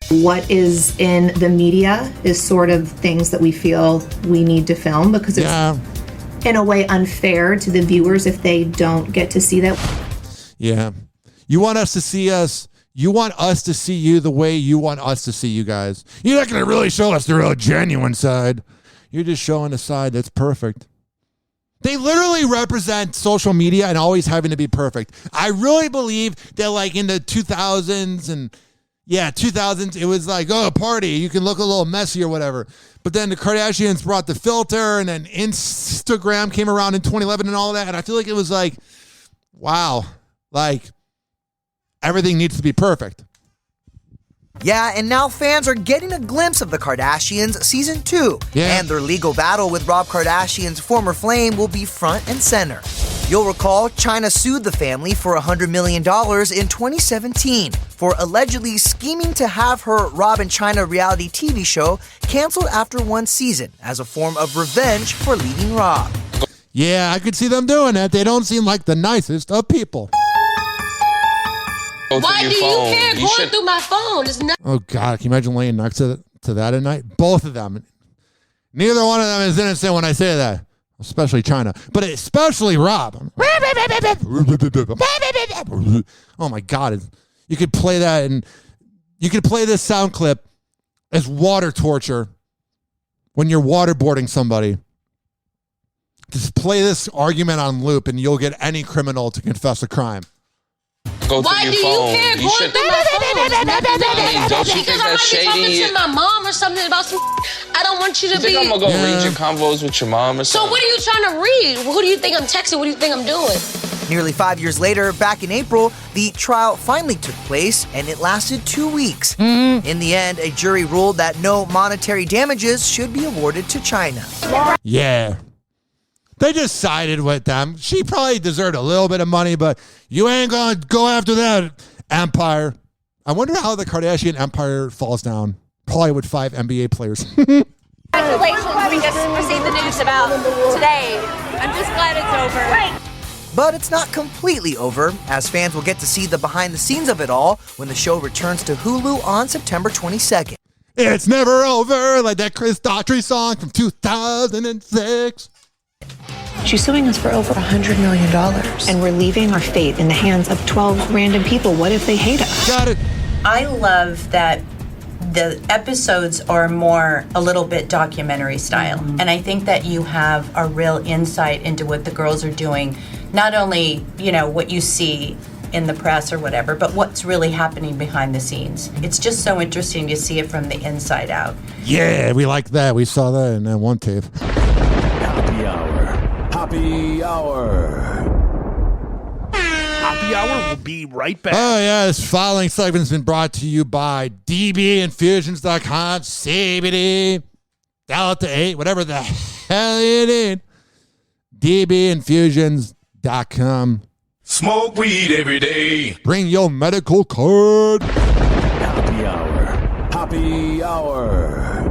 What is in the media is sort of things that we feel we need to film because it's in a way unfair to the viewers if they don't get to see that. Yeah. You want us to see us. You want us to see you the way you want us to see you guys. You're not going to really show us the real genuine side. You're just showing a side that's perfect. They literally represent social media and always having to be perfect. I really believe that like in the 2000s and 2000s, it was like, oh, a party. You can look a little messy or whatever. But then the Kardashians brought the filter and then Instagram came around in 2011 and all that. And I feel like it was like, wow, like everything needs to be perfect. Yeah, and now fans are getting a glimpse of the Kardashians season 2. Yeah. And their legal battle with Rob Kardashian's former flame will be front and center. You'll recall Chyna sued the family for $100 million in 2017 for allegedly scheming to have her Rob and Chyna reality TV show canceled after one season as a form of revenge for leaving Rob. Yeah, I could see them doing that. They don't seem like the nicest of people. Why do you care going through my phone? It's not. Oh, God. Can you imagine laying next to that at night? Both of them. Neither one of them is innocent when I say that. Especially Chyna. But especially Rob. Oh, my God. You could play that and you could play this sound clip as water torture when you're waterboarding somebody. Just play this argument on loop and you'll get any criminal to confess a crime. Why do you care going through my phone? Don't you think Because I might be talking to my mom or something about some. I don't want you to be. think I'm gonna go read your convos with your mom or something? So what are you trying to read? Who do you think I'm texting? What do you think I'm doing? Nearly 5 years later, back in April, the trial finally took place, and it lasted 2 weeks. In the end, a jury ruled that no monetary damages should be awarded to Chyna. Yeah. They just sided with them. She probably deserved a little bit of money, but you ain't going to go after that empire. I wonder how the Kardashian empire falls down. Probably with 5 NBA players. Congratulations. We just received the news about today. I'm just glad it's over. But it's not completely over, as fans will get to see the behind the scenes of it all when the show returns to Hulu on September 22nd. It's never over, like that Chris Daughtry song from 2006. She's suing us for over $100 million, and we're leaving our fate in the hands of 12 random people. What if they hate us? Got it. I love that the episodes are more a little bit documentary style. And I think that you have a real insight into what the girls are doing, not only, you know, what you see in the press or whatever, but what's really happening behind the scenes. It's just so interesting to see it from the inside out. Yeah, we like that. We saw that in that one tape. Happy Hour. Happy Hour. Happy Hour will be right back. Oh, yeah. This following segment has been brought to you by dbinfusions.com, CBD, Delta 8, whatever the hell you need. dbinfusions.com. Smoke weed every day. Bring your medical card. Happy Hour. Happy Hour.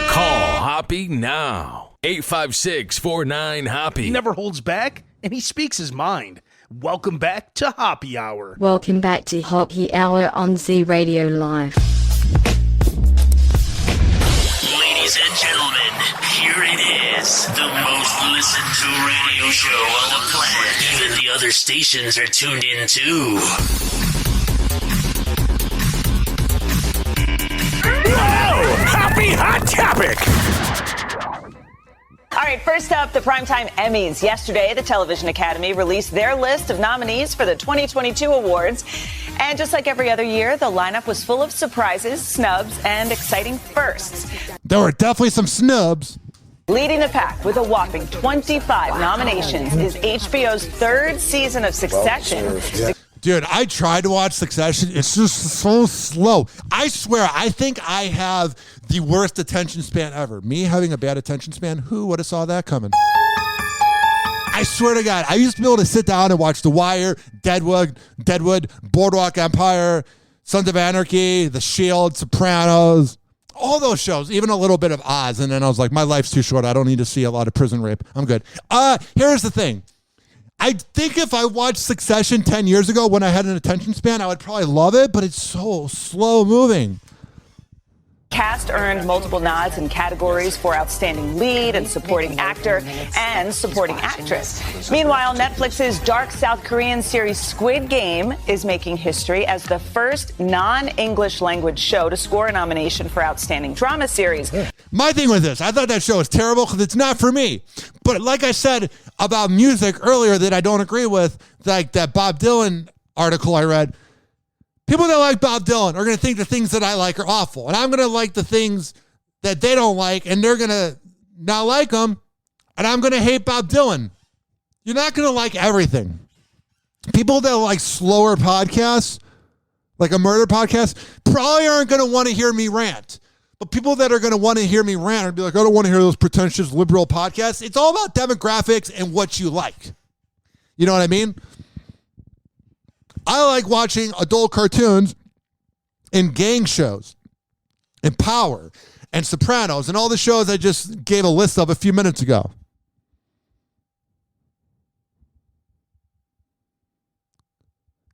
Call Hoppe now. 856-49-HOPPE. He never holds back, and he speaks his mind. Welcome back to Hoppe Hour. Welcome back to Hoppe Hour on Z Radio Live. Ladies and gentlemen, here it is. The most listened to radio show on the planet. Even the other stations are tuned in too. Whoa! Happy Hot Topic! All right, first up, the Primetime Emmys. Yesterday, the Television Academy released their list of nominees for the 2022 awards. And just like every other year, the lineup was full of surprises, snubs, and exciting firsts. There were definitely some snubs. Leading the pack with a whopping 25 nominations is HBO's third season of Succession. Dude, I tried to watch Succession. It's just so slow. I swear, I think I have the worst attention span ever. Me having a bad attention span? Who would have saw that coming? I swear to God, I used to be able to sit down and watch The Wire, Deadwood, Boardwalk Empire, Sons of Anarchy, The Shield, Sopranos, all those shows, even a little bit of Oz. And then I was like, my life's too short. I don't need to see a lot of prison rape. I'm good. Here's the thing. I think if I watched Succession 10 years ago when I had an attention span, I would probably love it, but it's so slow moving. Cast earned multiple nods in categories for Outstanding Lead and Supporting Actor and Supporting Actress. Meanwhile, Netflix's dark South Korean series Squid Game is making history as the first non-English language show to score a nomination for Outstanding Drama Series. My thing with this, I thought that show was terrible because it's not for me. But like I said about music earlier that I don't agree with, like that Bob Dylan article I read, people that like Bob Dylan are going to think the things that I like are awful. And I'm going to like the things that they don't like, and they're going to not like them, and I'm going to hate Bob Dylan. You're not going to like everything. People that like slower podcasts, like a murder podcast, probably aren't going to want to hear me rant. But people that are going to want to hear me rant and be like, I don't want to hear those pretentious liberal podcasts. It's all about demographics and what you like. You know what I mean? I like watching adult cartoons and gang shows and Power and Sopranos and all the shows I just gave a list of a few minutes ago.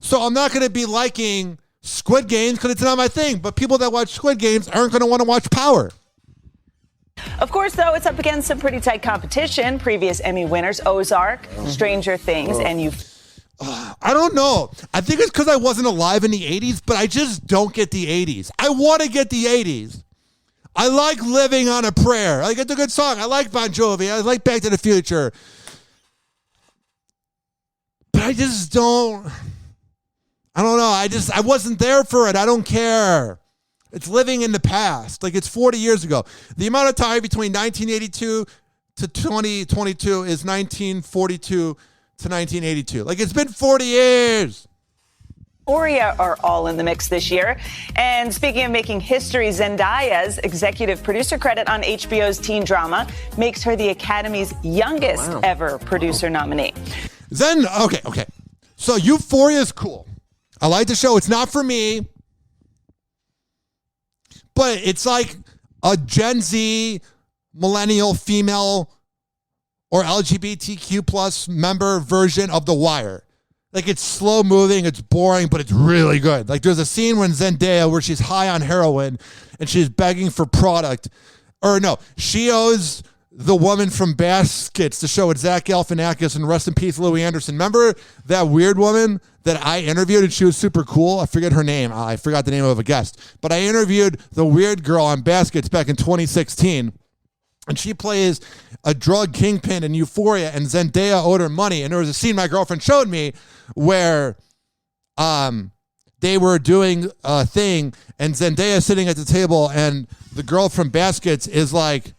So I'm not going to be liking Squid Games because it's not my thing. But people that watch Squid Games aren't going to want to watch Power. Of course, though, it's up against some pretty tight competition. Previous Emmy winners, Ozark, Stranger Things, and I don't know. I think it's because I wasn't alive in the 80s, but I just don't get the 80s. I want to get the 80s. I like Living on a Prayer. Like, it's a good song. I like Bon Jovi. I like Back to the Future. But I just don't. I don't know. I wasn't there for it. I don't care. It's living in the past. Like, it's 40 years ago. The amount of time between 1982 to 2022 is 1942 to 1982. Like, it's been 40 years. Euphoria are all in the mix this year. And speaking of making history, Zendaya's executive producer credit on HBO's teen drama makes her the Academy's youngest ever producer nominee. Okay. So Euphoria is cool. I like the show. It's not for me. But it's like a Gen Z, millennial, female, or LGBTQ plus member version of The Wire. Like, it's slow moving, it's boring, but it's really good. Like, there's a scene when Zendaya where she's high on heroin and she's begging for product. Or no, she owes the woman from Baskets, the show with Zach Galifianakis, and rest in peace, Louie Anderson. Remember that weird woman that I interviewed, and she was super cool? I forget her name. I forgot the name of a guest. But I interviewed the weird girl on Baskets back in 2016, and she plays a drug kingpin in Euphoria, and Zendaya owed her money. And there was a scene my girlfriend showed me where they were doing a thing, and Zendaya sitting at the table, and the girl from Baskets is like,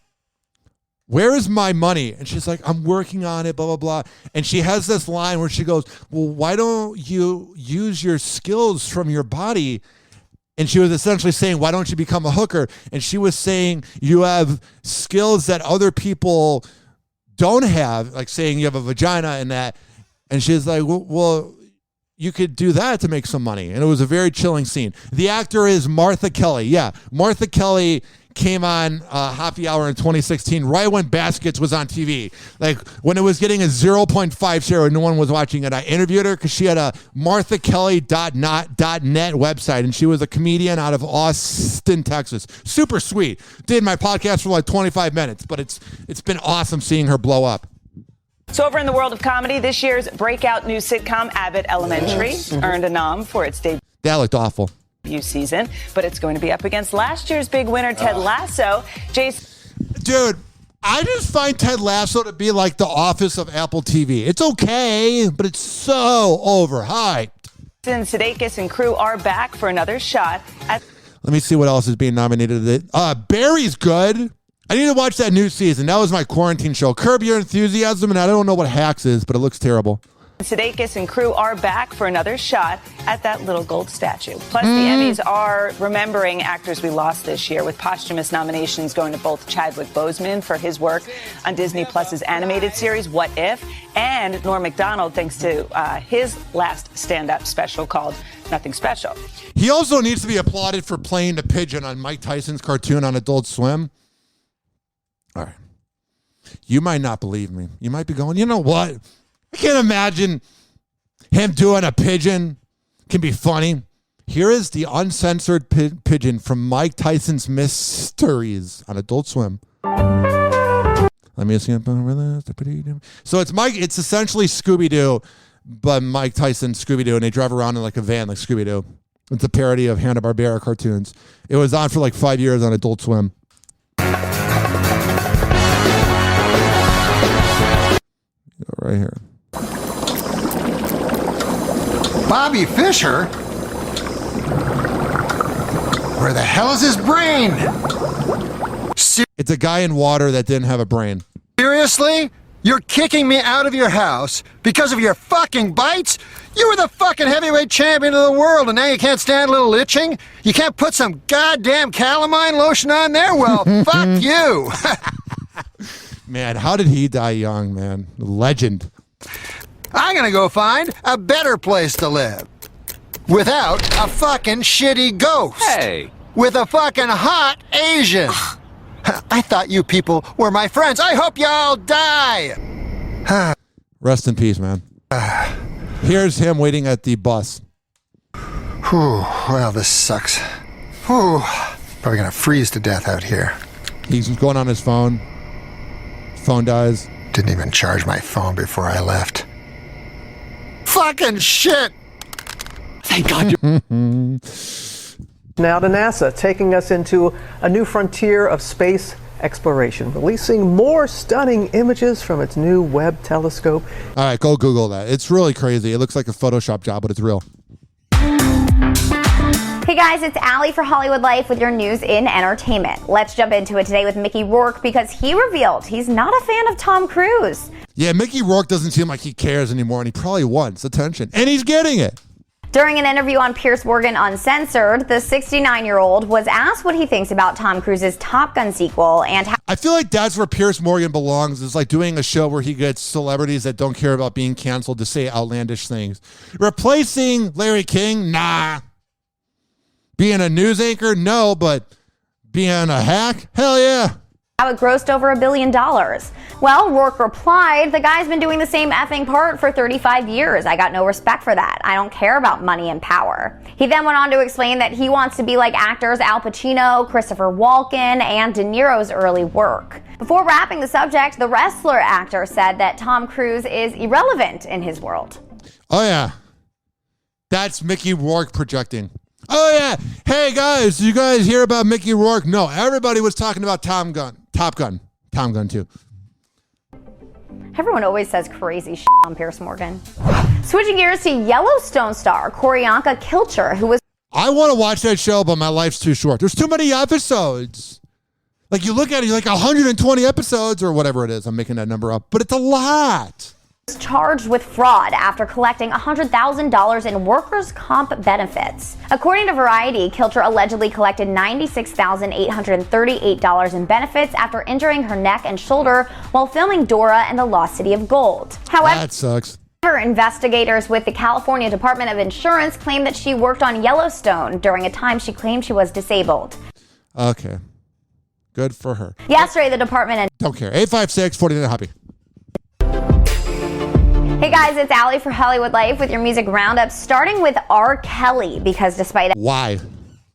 where is my money? And she's like, I'm working on it, blah, blah, blah. And she has this line where she goes, well, why don't you use your skills from your body? And she was essentially saying, why don't you become a hooker? And she was saying, you have skills that other people don't have, like saying you have a vagina and that. And she's like, well, you could do that to make some money. And it was a very chilling scene. The actor is Martha Kelly. Yeah, Martha Kelly came on Hoppe Hour in 2016, right when Baskets was on TV. Like when it was getting a 0.5 share and no one was watching it. I interviewed her because she had a marthakelly.net website, and she was a comedian out of Austin, Texas. Super sweet. Did my podcast for like 25 minutes, but it's been awesome seeing her blow up. So over in the world of comedy, this year's breakout new sitcom Abbott Elementary earned a nom for its debut. That looked awful. Season, but it's going to be up against last year's big winner, Ted Lasso. Dude, I just find Ted Lasso to be like the Office of Apple TV. It's okay, but it's so overhyped. Jason Sudeikis and crew are back for another shot at... Let me see what else is being nominated. Barry's good. I need to watch that new season. That was my quarantine show. Curb Your Enthusiasm, and I don't know what Hacks is, but it looks terrible. Sudeikis and crew are back for another shot at that little gold statue. Plus, the Emmys are remembering actors we lost this year, with posthumous nominations going to both Chadwick Boseman for his work on Disney Plus's animated series What If, and Norm Macdonald thanks to his last stand-up special called Nothing Special. He also needs to be applauded for playing the pigeon on Mike Tyson's cartoon on Adult Swim. All right. You might not believe me. You might be going, you know what? I can't imagine him doing a pigeon. Can be funny. Here is the uncensored pigeon from Mike Tyson's Mysteries on Adult Swim. Let me see. So it's essentially Scooby-Doo, but Mike Tyson Scooby-Doo, and they drive around in like a van like Scooby-Doo. It's a parody of Hanna-Barbera cartoons. It was on for like 5 years on Adult Swim. Right here. Bobby Fischer? Where the hell is his brain? It's a guy in water that didn't have a brain. Seriously? You're kicking me out of your house because of your fucking bites? You were the fucking heavyweight champion of the world, and now you can't stand a little itching? You can't put some goddamn calamine lotion on there? Well, fuck you. Man, how did he die young, man? Legend. I'm gonna go find a better place to live. Without a fucking shitty ghost. Hey. With a fucking hot Asian. I thought you people were my friends. I hope y'all die. Rest in peace, man. Here's him waiting at the bus. Whew, well, this sucks. Whew, probably gonna freeze to death out here. He's going on his phone. Phone dies. Didn't even charge my phone before I left. Fucking shit! Thank God Now to NASA, taking us into a new frontier of space exploration, releasing more stunning images from its new Webb telescope. All right, go Google that. It's really crazy. It looks like a Photoshop job, but it's real. Hey guys, it's Allie for Hollywood Life with your news in entertainment. Let's jump into it today with Mickey Rourke because he revealed he's not a fan of Tom Cruise. Yeah, Mickey Rourke doesn't seem like he cares anymore, and he probably wants attention, and he's getting it. During an interview on Piers Morgan Uncensored, the 69-year-old was asked what he thinks about Tom Cruise's Top Gun sequel and how... I feel like that's where Piers Morgan belongs, is like doing a show where he gets celebrities that don't care about being canceled to say outlandish things. Replacing Larry King? Nah. Being a news anchor? No, but being a hack? Hell yeah. How it grossed over $1 billion. Well, Rourke replied, the guy's been doing the same effing part for 35 years. I got no respect for that. I don't care about money and power. He then went on to explain that he wants to be like actors Al Pacino, Christopher Walken, and De Niro's early work. Before wrapping the subject, the wrestler actor said that Tom Cruise is irrelevant in his world. Oh, yeah. That's Mickey Rourke projecting. Oh, yeah. Hey, guys, did you guys hear about Mickey Rourke? No, everybody was talking about Top Gun. Top Gun, too. Everyone always says crazy shit on Piers Morgan. Switching gears to Yellowstone star Koryonka Kilcher, who was... I want to watch that show, but my life's too short. There's too many episodes. Like, you look at it, you're like 120 episodes or whatever it is. I'm making that number up, but it's a lot. Charged with fraud after collecting $100,000 in workers' comp benefits. According to Variety, Kilcher allegedly collected $96,838 in benefits after injuring her neck and shoulder while filming Dora and the Lost City of Gold. However, that sucks. Investigators with the California Department of Insurance claim that she worked on Yellowstone during a time she claimed she was disabled. Okay. Good for her. Yesterday, the department... Don't care. 856-49 Hoppe. Hey guys, it's Allie for Hollywood Life with your music roundup, starting with R. Kelly, because despite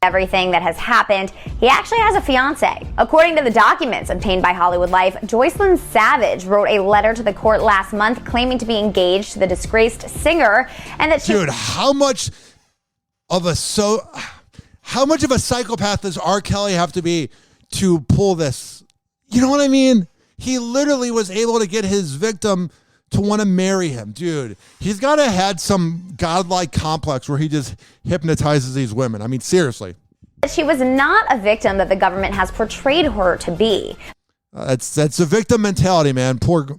everything that has happened, he actually has a fiance. According to the documents obtained by Hollywood Life, Joycelyn Savage wrote a letter to the court last month claiming to be engaged to the disgraced singer, and that she... Dude, how much of a psychopath does R. Kelly have to be to pull this? You know what I mean? He literally was able to get his victim to want to marry him. Dude, he's got to have had some godlike complex where he just hypnotizes these women. I mean, seriously. She was not a victim that the government has portrayed her to be. That's a victim mentality, man. Poor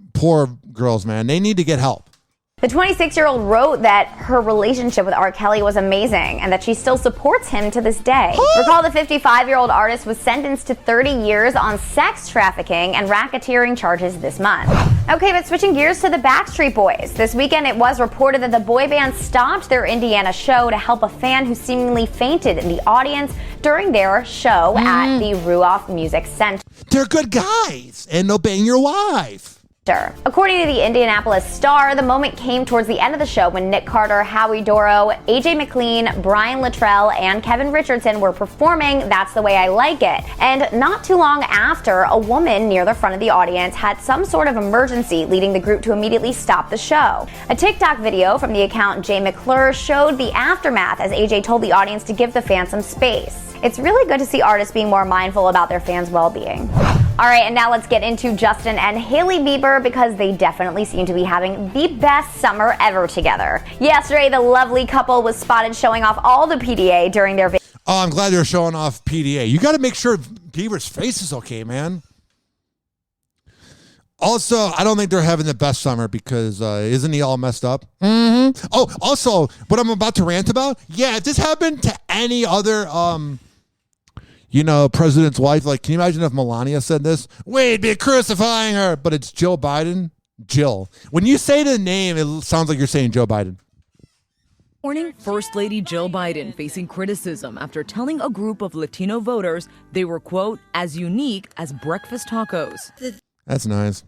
girls, man. They need to get help. The 26-year-old wrote that her relationship with R. Kelly was amazing and that she still supports him to this day. Recall the 55-year-old artist was sentenced to 30 years on sex trafficking and racketeering charges this month. Okay, but switching gears to the Backstreet Boys. This weekend it was reported that the boy band stopped their Indiana show to help a fan who seemingly fainted in the audience during their show at the Ruoff Music Center. They're good guys, and they'll bang your wife. According to the Indianapolis Star, the moment came towards the end of the show when Nick Carter, Howie Doro, AJ McLean, Brian Luttrell, and Kevin Richardson were performing That's the Way I Like It. And not too long after, a woman near the front of the audience had some sort of emergency, leading the group to immediately stop the show. A TikTok video from the account Jay McClure showed the aftermath as AJ told the audience to give the fans some space. It's really good to see artists being more mindful about their fans' well-being. All right, and now let's get into Justin and Hailey Bieber because they definitely seem to be having the best summer ever together. Yesterday, the lovely couple was spotted showing off all the PDA during their vacation. Oh, I'm glad they're showing off PDA. You got to make sure Bieber's face is okay, man. Also, I don't think they're having the best summer because isn't he all messed up? Mm-hmm. Oh, also, what I'm about to rant about, yeah, if this happened to any other... president's wife, like, can you imagine if Melania said this? We'd be crucifying her, but it's Joe Biden. Jill. When you say the name, it sounds like you're saying Joe Biden. Morning, First Lady Jill Biden facing criticism after telling a group of Latino voters they were, quote, as unique as breakfast tacos. That's nice.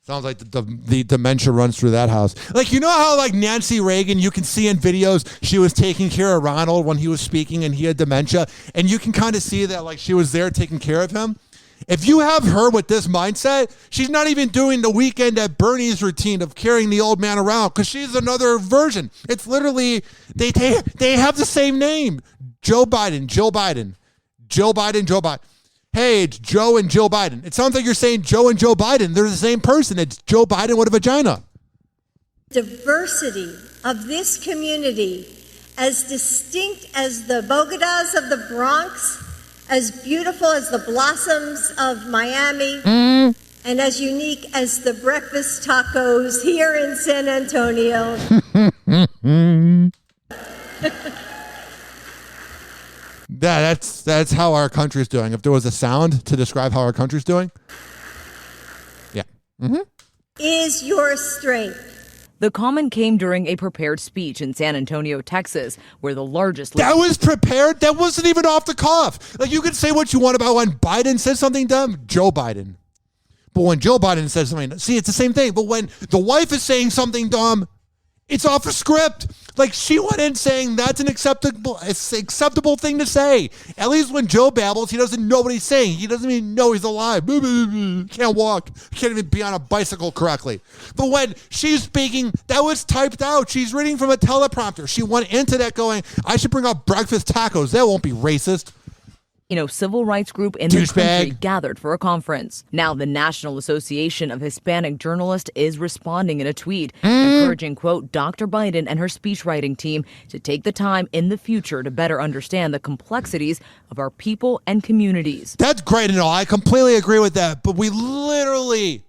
Sounds like the dementia runs through that house. Like, you know how, like, Nancy Reagan, you can see in videos, she was taking care of Ronald when he was speaking and he had dementia, and you can kind of see that, like, she was there taking care of him. If you have her with this mindset, she's not even doing the Weekend at Bernie's routine of carrying the old man around because she's another version. It's literally, they have the same name. Joe Biden, Jill Biden. Joe Biden, Joe Biden. Hey, it's Joe and Jill Biden. It sounds like you're saying Joe and Joe Biden. They're the same person. It's Joe Biden with a vagina. Diversity of this community, as distinct as the Bogotas of the Bronx, as beautiful as the blossoms of Miami, and as unique as the breakfast tacos here in San Antonio. That's how our country's doing. If there was a sound to describe how our country's doing. Yeah. Mm-hmm. Is your strength. The comment came during a prepared speech in San Antonio, Texas, where the largest... That was prepared? That wasn't even off the cuff. Like, you can say what you want about when Biden says something dumb, Joe Biden. But when Joe Biden says something, see, it's the same thing. But when the wife is saying something dumb, It's off the script. Like, she went in saying that's an acceptable thing to say. At least when Joe babbles, he doesn't know what he's saying. He doesn't even know he's alive. Can't walk. Can't even be on a bicycle correctly. But when she's speaking, that was typed out. She's reading from a teleprompter. She went into that going, I should bring up breakfast tacos. That won't be racist. Civil rights group in the country gathered for a conference. Now, the National Association of Hispanic Journalists is responding in a tweet, encouraging, quote, Dr. Biden and her speechwriting team to take the time in the future to better understand the complexities of our people and communities. That's great and all. I completely agree with that. But we literally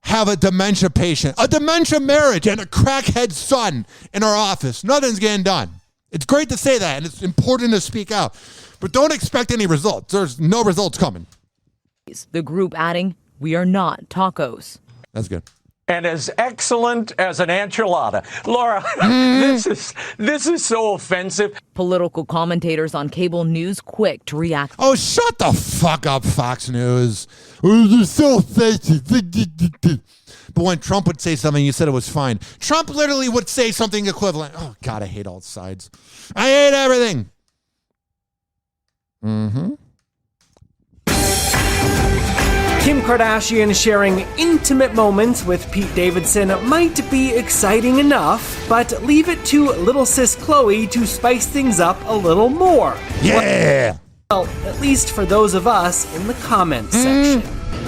have a dementia patient, a dementia marriage, and a crackhead son in our office. Nothing's getting done. It's great to say that, and it's important to speak out. But don't expect any results. There's no results coming. The group adding, we are not tacos. That's good. And as excellent as an enchilada. Laura, this is so offensive. Political commentators on cable news quick to react. Oh, shut the fuck up, Fox News. They're so offensive. But when Trump would say something, you said it was fine. Trump literally would say something equivalent. Oh, God, I hate all sides. I hate everything. Kim Kardashian sharing intimate moments with Pete Davidson might be exciting enough, but leave it to little sis Khloe to spice things up a little more. Yeah! Well, at least for those of us in the comments section.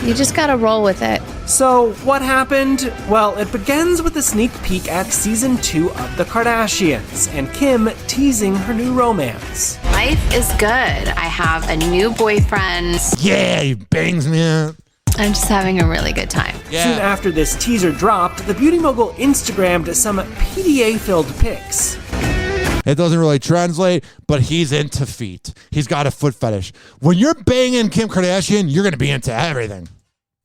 You just gotta roll with it. So, what happened? Well, it begins with a sneak peek at season 2 of The Kardashians, and Kim teasing her new romance. Life is good. I have a new boyfriend. Yeah, he bangs me out. I'm just having a really good time. Yeah. Soon after this teaser dropped, the beauty mogul Instagrammed some PDA-filled pics. It doesn't really translate, but he's into feet. He's got a foot fetish. When you're banging Kim Kardashian, you're going to be into everything.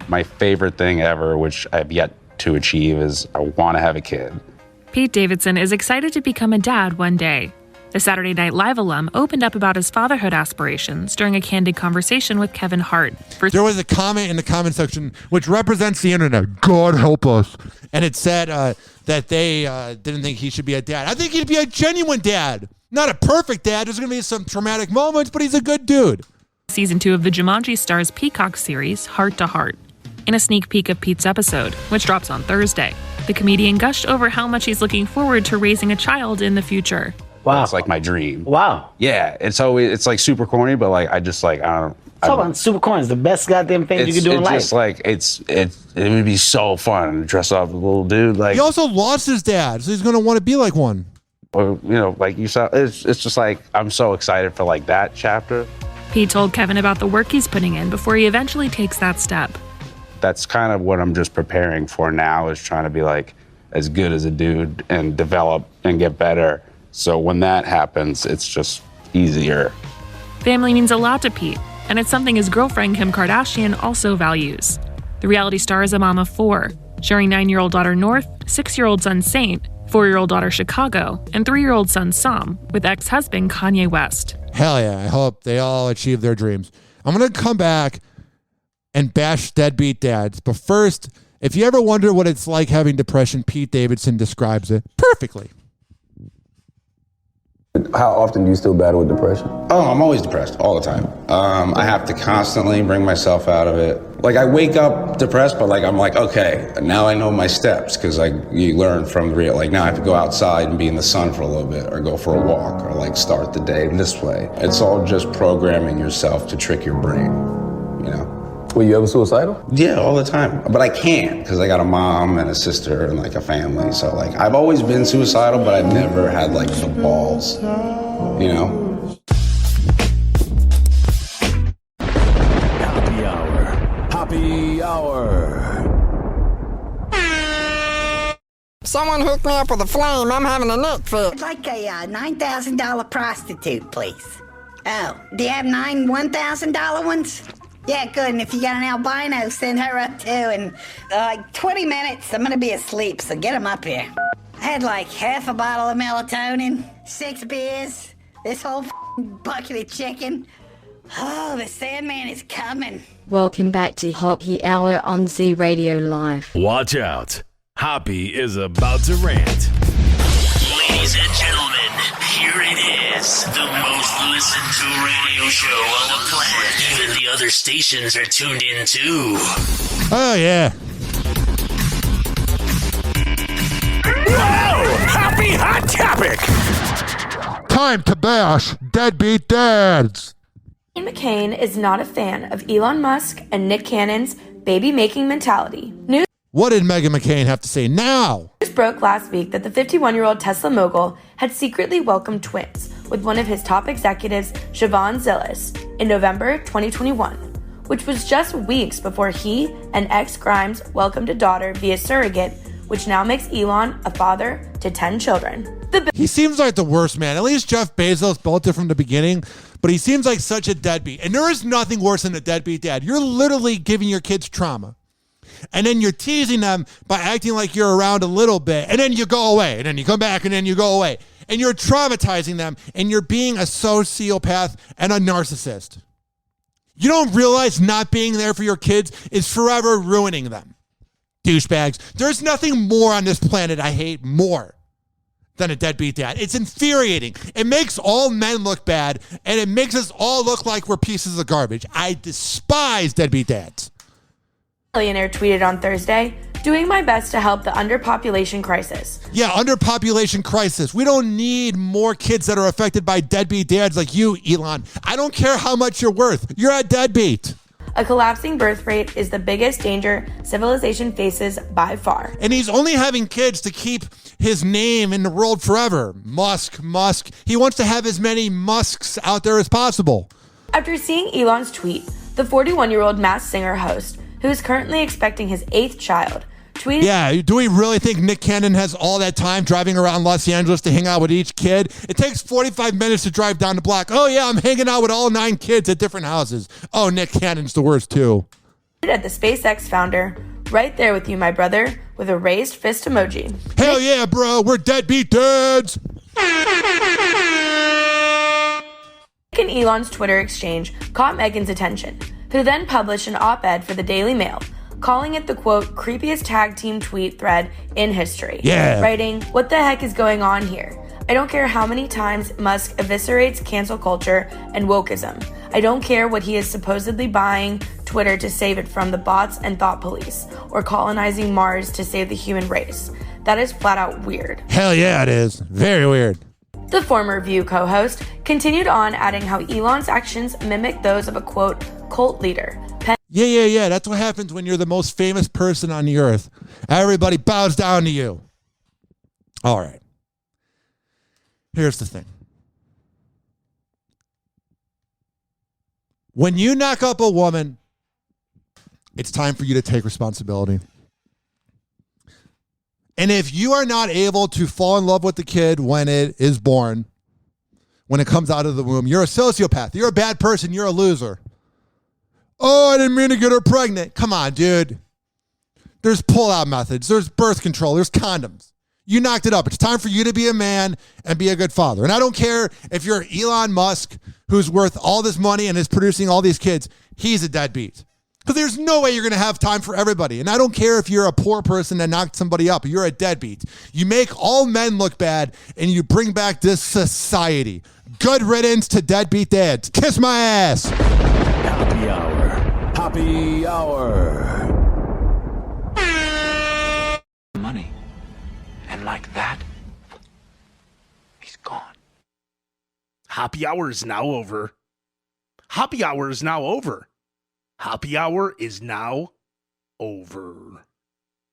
My favorite thing ever, which I've yet to achieve, is I want to have a kid. Pete Davidson is excited to become a dad one day. The Saturday Night Live alum opened up about his fatherhood aspirations during a candid conversation with Kevin Hart. There was a comment in the comment section which represents the internet. God help us. And it said that they didn't think he should be a dad. I think he'd be a genuine dad. Not a perfect dad. There's going to be some traumatic moments, but he's a good dude. Season 2 of the Jumanji Stars Peacock series, Heart to Heart. In a sneak peek of Pete's episode, which drops on Thursday, the comedian gushed over how much he's looking forward to raising a child in the future. Wow. It's like my dream. Wow. Yeah, it's like super corny, but like I don't know. Talk about super corny. It's the best goddamn thing you can do in life. It's just like it would be so fun to dress up as a little dude. Like he also lost his dad, so he's going to want to be like one. Or like you saw, it's just like I'm so excited for like that chapter. Pete told Kevin about the work he's putting in before he eventually takes that step. That's kind of what I'm just preparing for now, is trying to be like as good as a dude and develop and get better. So when that happens, it's just easier. Family means a lot to Pete, and it's something his girlfriend Kim Kardashian also values. The reality star is a mom of 4, sharing 9-year-old daughter North, 6-year-old son Saint, 4-year-old daughter Chicago, and 3-year-old son Sam with ex-husband Kanye West. Hell yeah, I hope they all achieve their dreams. I'm going to come back and bash deadbeat dads. But first, if you ever wonder what it's like having depression, Pete Davidson describes it perfectly. How often do you still battle with depression? Oh, I'm always depressed all the time. I have to constantly bring myself out of it. Like I wake up depressed, but like I'm like, okay, now I know my steps, because like you learn from the real. Like now I have to go outside and be in the sun for a little bit, or go for a walk, or like start the day this way. It's all just programming yourself to trick your brain, you know. Were you ever suicidal? Yeah, all the time. But I can't, because I got a mom and a sister and like a family. So like I've always been suicidal, but I've never had like the balls, you know? Happy Hour. Happy Hour. Someone hook me up with a flame. I'm having a neck fit. I'd like a $9,000 prostitute, please. Oh, do you have 9 $1,000 ones? Yeah, good. And if you got an albino, send her up too. And like 20 minutes, I'm gonna be asleep, so get him up here. I had like half a bottle of melatonin, 6 beers, this whole bucket of chicken. Oh, the Sandman is coming. Welcome back to Hoppe Hour on Z Radio Live. Watch out. Hoppe is about to rant. Ladies and gentlemen, here it is. The most listened to radio show on the planet. Even the other stations are tuned in too. Oh, yeah. Whoa! Happy Hot Topic! Time to bash deadbeat dads. Ian McCain is not a fan of Elon Musk and Nick Cannon's baby-making mentality. News What did Meghan McCain have to say now? broke last week that the 51-year-old Tesla mogul had secretly welcomed twins with one of his top executives, Siobhan Zillis, in November 2021, which was just weeks before he and ex-Grimes welcomed a daughter via surrogate, which now makes Elon a father to 10 children. He seems like the worst man. At least Jeff Bezos built it from the beginning, but he seems like such a deadbeat. And there is nothing worse than a deadbeat dad. You're literally giving your kids trauma. And then you're teasing them by acting like you're around a little bit. And then you go away. And then you come back and then you go away. And you're traumatizing them. And you're being a sociopath and a narcissist. You don't realize not being there for your kids is forever ruining them. Douchebags. There's nothing more on this planet I hate more than a deadbeat dad. It's infuriating. It makes all men look bad. And it makes us all look like we're pieces of garbage. I despise deadbeat dads. Billionaire tweeted on Thursday, doing my best to help the underpopulation crisis. Yeah, underpopulation crisis. We don't need more kids that are affected by deadbeat dads like you, Elon. I don't care how much you're worth. You're a deadbeat. A collapsing birth rate is the biggest danger civilization faces by far. And he's only having kids to keep his name in the world forever. Musk. He wants to have as many Musks out there as possible. After seeing Elon's tweet, the 41-year-old Masked Singer host, who is currently expecting his 8th child, tweeted... Yeah, do we really think Nick Cannon has all that time driving around Los Angeles to hang out with each kid? It takes 45 minutes to drive down the block. Oh, yeah, I'm hanging out with all 9 kids at different houses. Oh, Nick Cannon's the worst, too. At the SpaceX founder, right there with you, my brother, with a raised fist emoji. Hell yeah, bro, we're deadbeat dads. Nick and Elon's Twitter exchange caught Meghan's attention, who then published an op-ed for the Daily Mail, calling it the, quote, creepiest tag team tweet thread in history. Yeah. Writing, what the heck is going on here? I don't care how many times Musk eviscerates cancel culture and wokeism. I don't care what he is supposedly buying Twitter to save it from the bots and thought police, or colonizing Mars to save the human race. That is flat out weird. Hell yeah, it is. Very weird. The former View co-host continued on, adding how Elon's actions mimic those of a, quote, cult leader. Yeah. That's what happens when you're the most famous person on the earth. Everybody bows down to you. All right. Here's the thing. When you knock up a woman, it's time for you to take responsibility. And if you are not able to fall in love with the kid when it is born, when it comes out of the womb, you're a sociopath. You're a bad person. You're a loser. Oh, I didn't mean to get her pregnant. Come on, dude. There's pull-out methods. There's birth control. There's condoms. You knocked it up. It's time for you to be a man and be a good father. And I don't care if you're Elon Musk, who's worth all this money and is producing all these kids. He's a deadbeat. Because there's no way you're going to have time for everybody. And I don't care if you're a poor person that knocked somebody up. You're a deadbeat. You make all men look bad, and you bring back this society. Good riddance to deadbeat dads. Kiss my ass. Happy Hour. Happy Hour. Money. And like that, he's gone. Happy Hour is now over. Happy Hour is now over. Happy Hour is now over.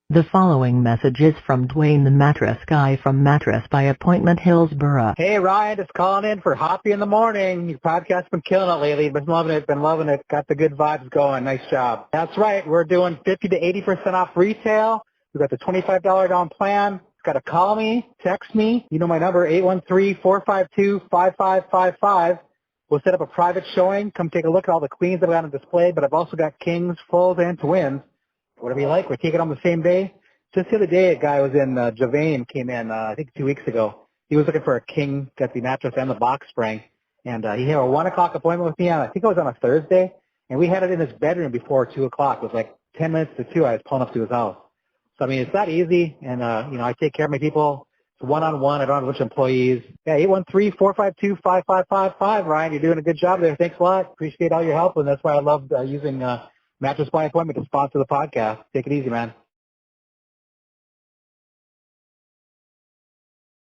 The following message is from Dwayne the Mattress Guy from Mattress by Appointment Hillsborough. Hey, Ryan, just calling in for Hoppe in the Morning. Your podcast's been killing it lately. Been loving it. Got the good vibes going. Nice job. That's right. We're doing 50 to 80% off retail. We've got the $25 down plan. Got to call me, text me. You know my number, 813-452-5555. We'll set up a private showing. Come take a look at all the queens that I've got on display, but I've also got kings, fulls, and twins. Whatever you like. We're taking on the same day. Just the other day, a guy was in Javane, came in, I think 2 weeks ago. He was looking for a king, got the mattress and the box spring. And he had a 1 o'clock appointment with me on, I think it was on a Thursday. And we had it in his bedroom before 2 o'clock. It was like 10 minutes to 2. I was pulling up to his house. So, I mean, it's that easy. And, I take care of my people. It's one-on-one. I don't have a bunch of employees. Yeah, 813-452-5555. Ryan, you're doing a good job there. Thanks a lot. Appreciate all your help. And that's why I love using Mattress by Appointment to sponsor the podcast. Take it easy, man.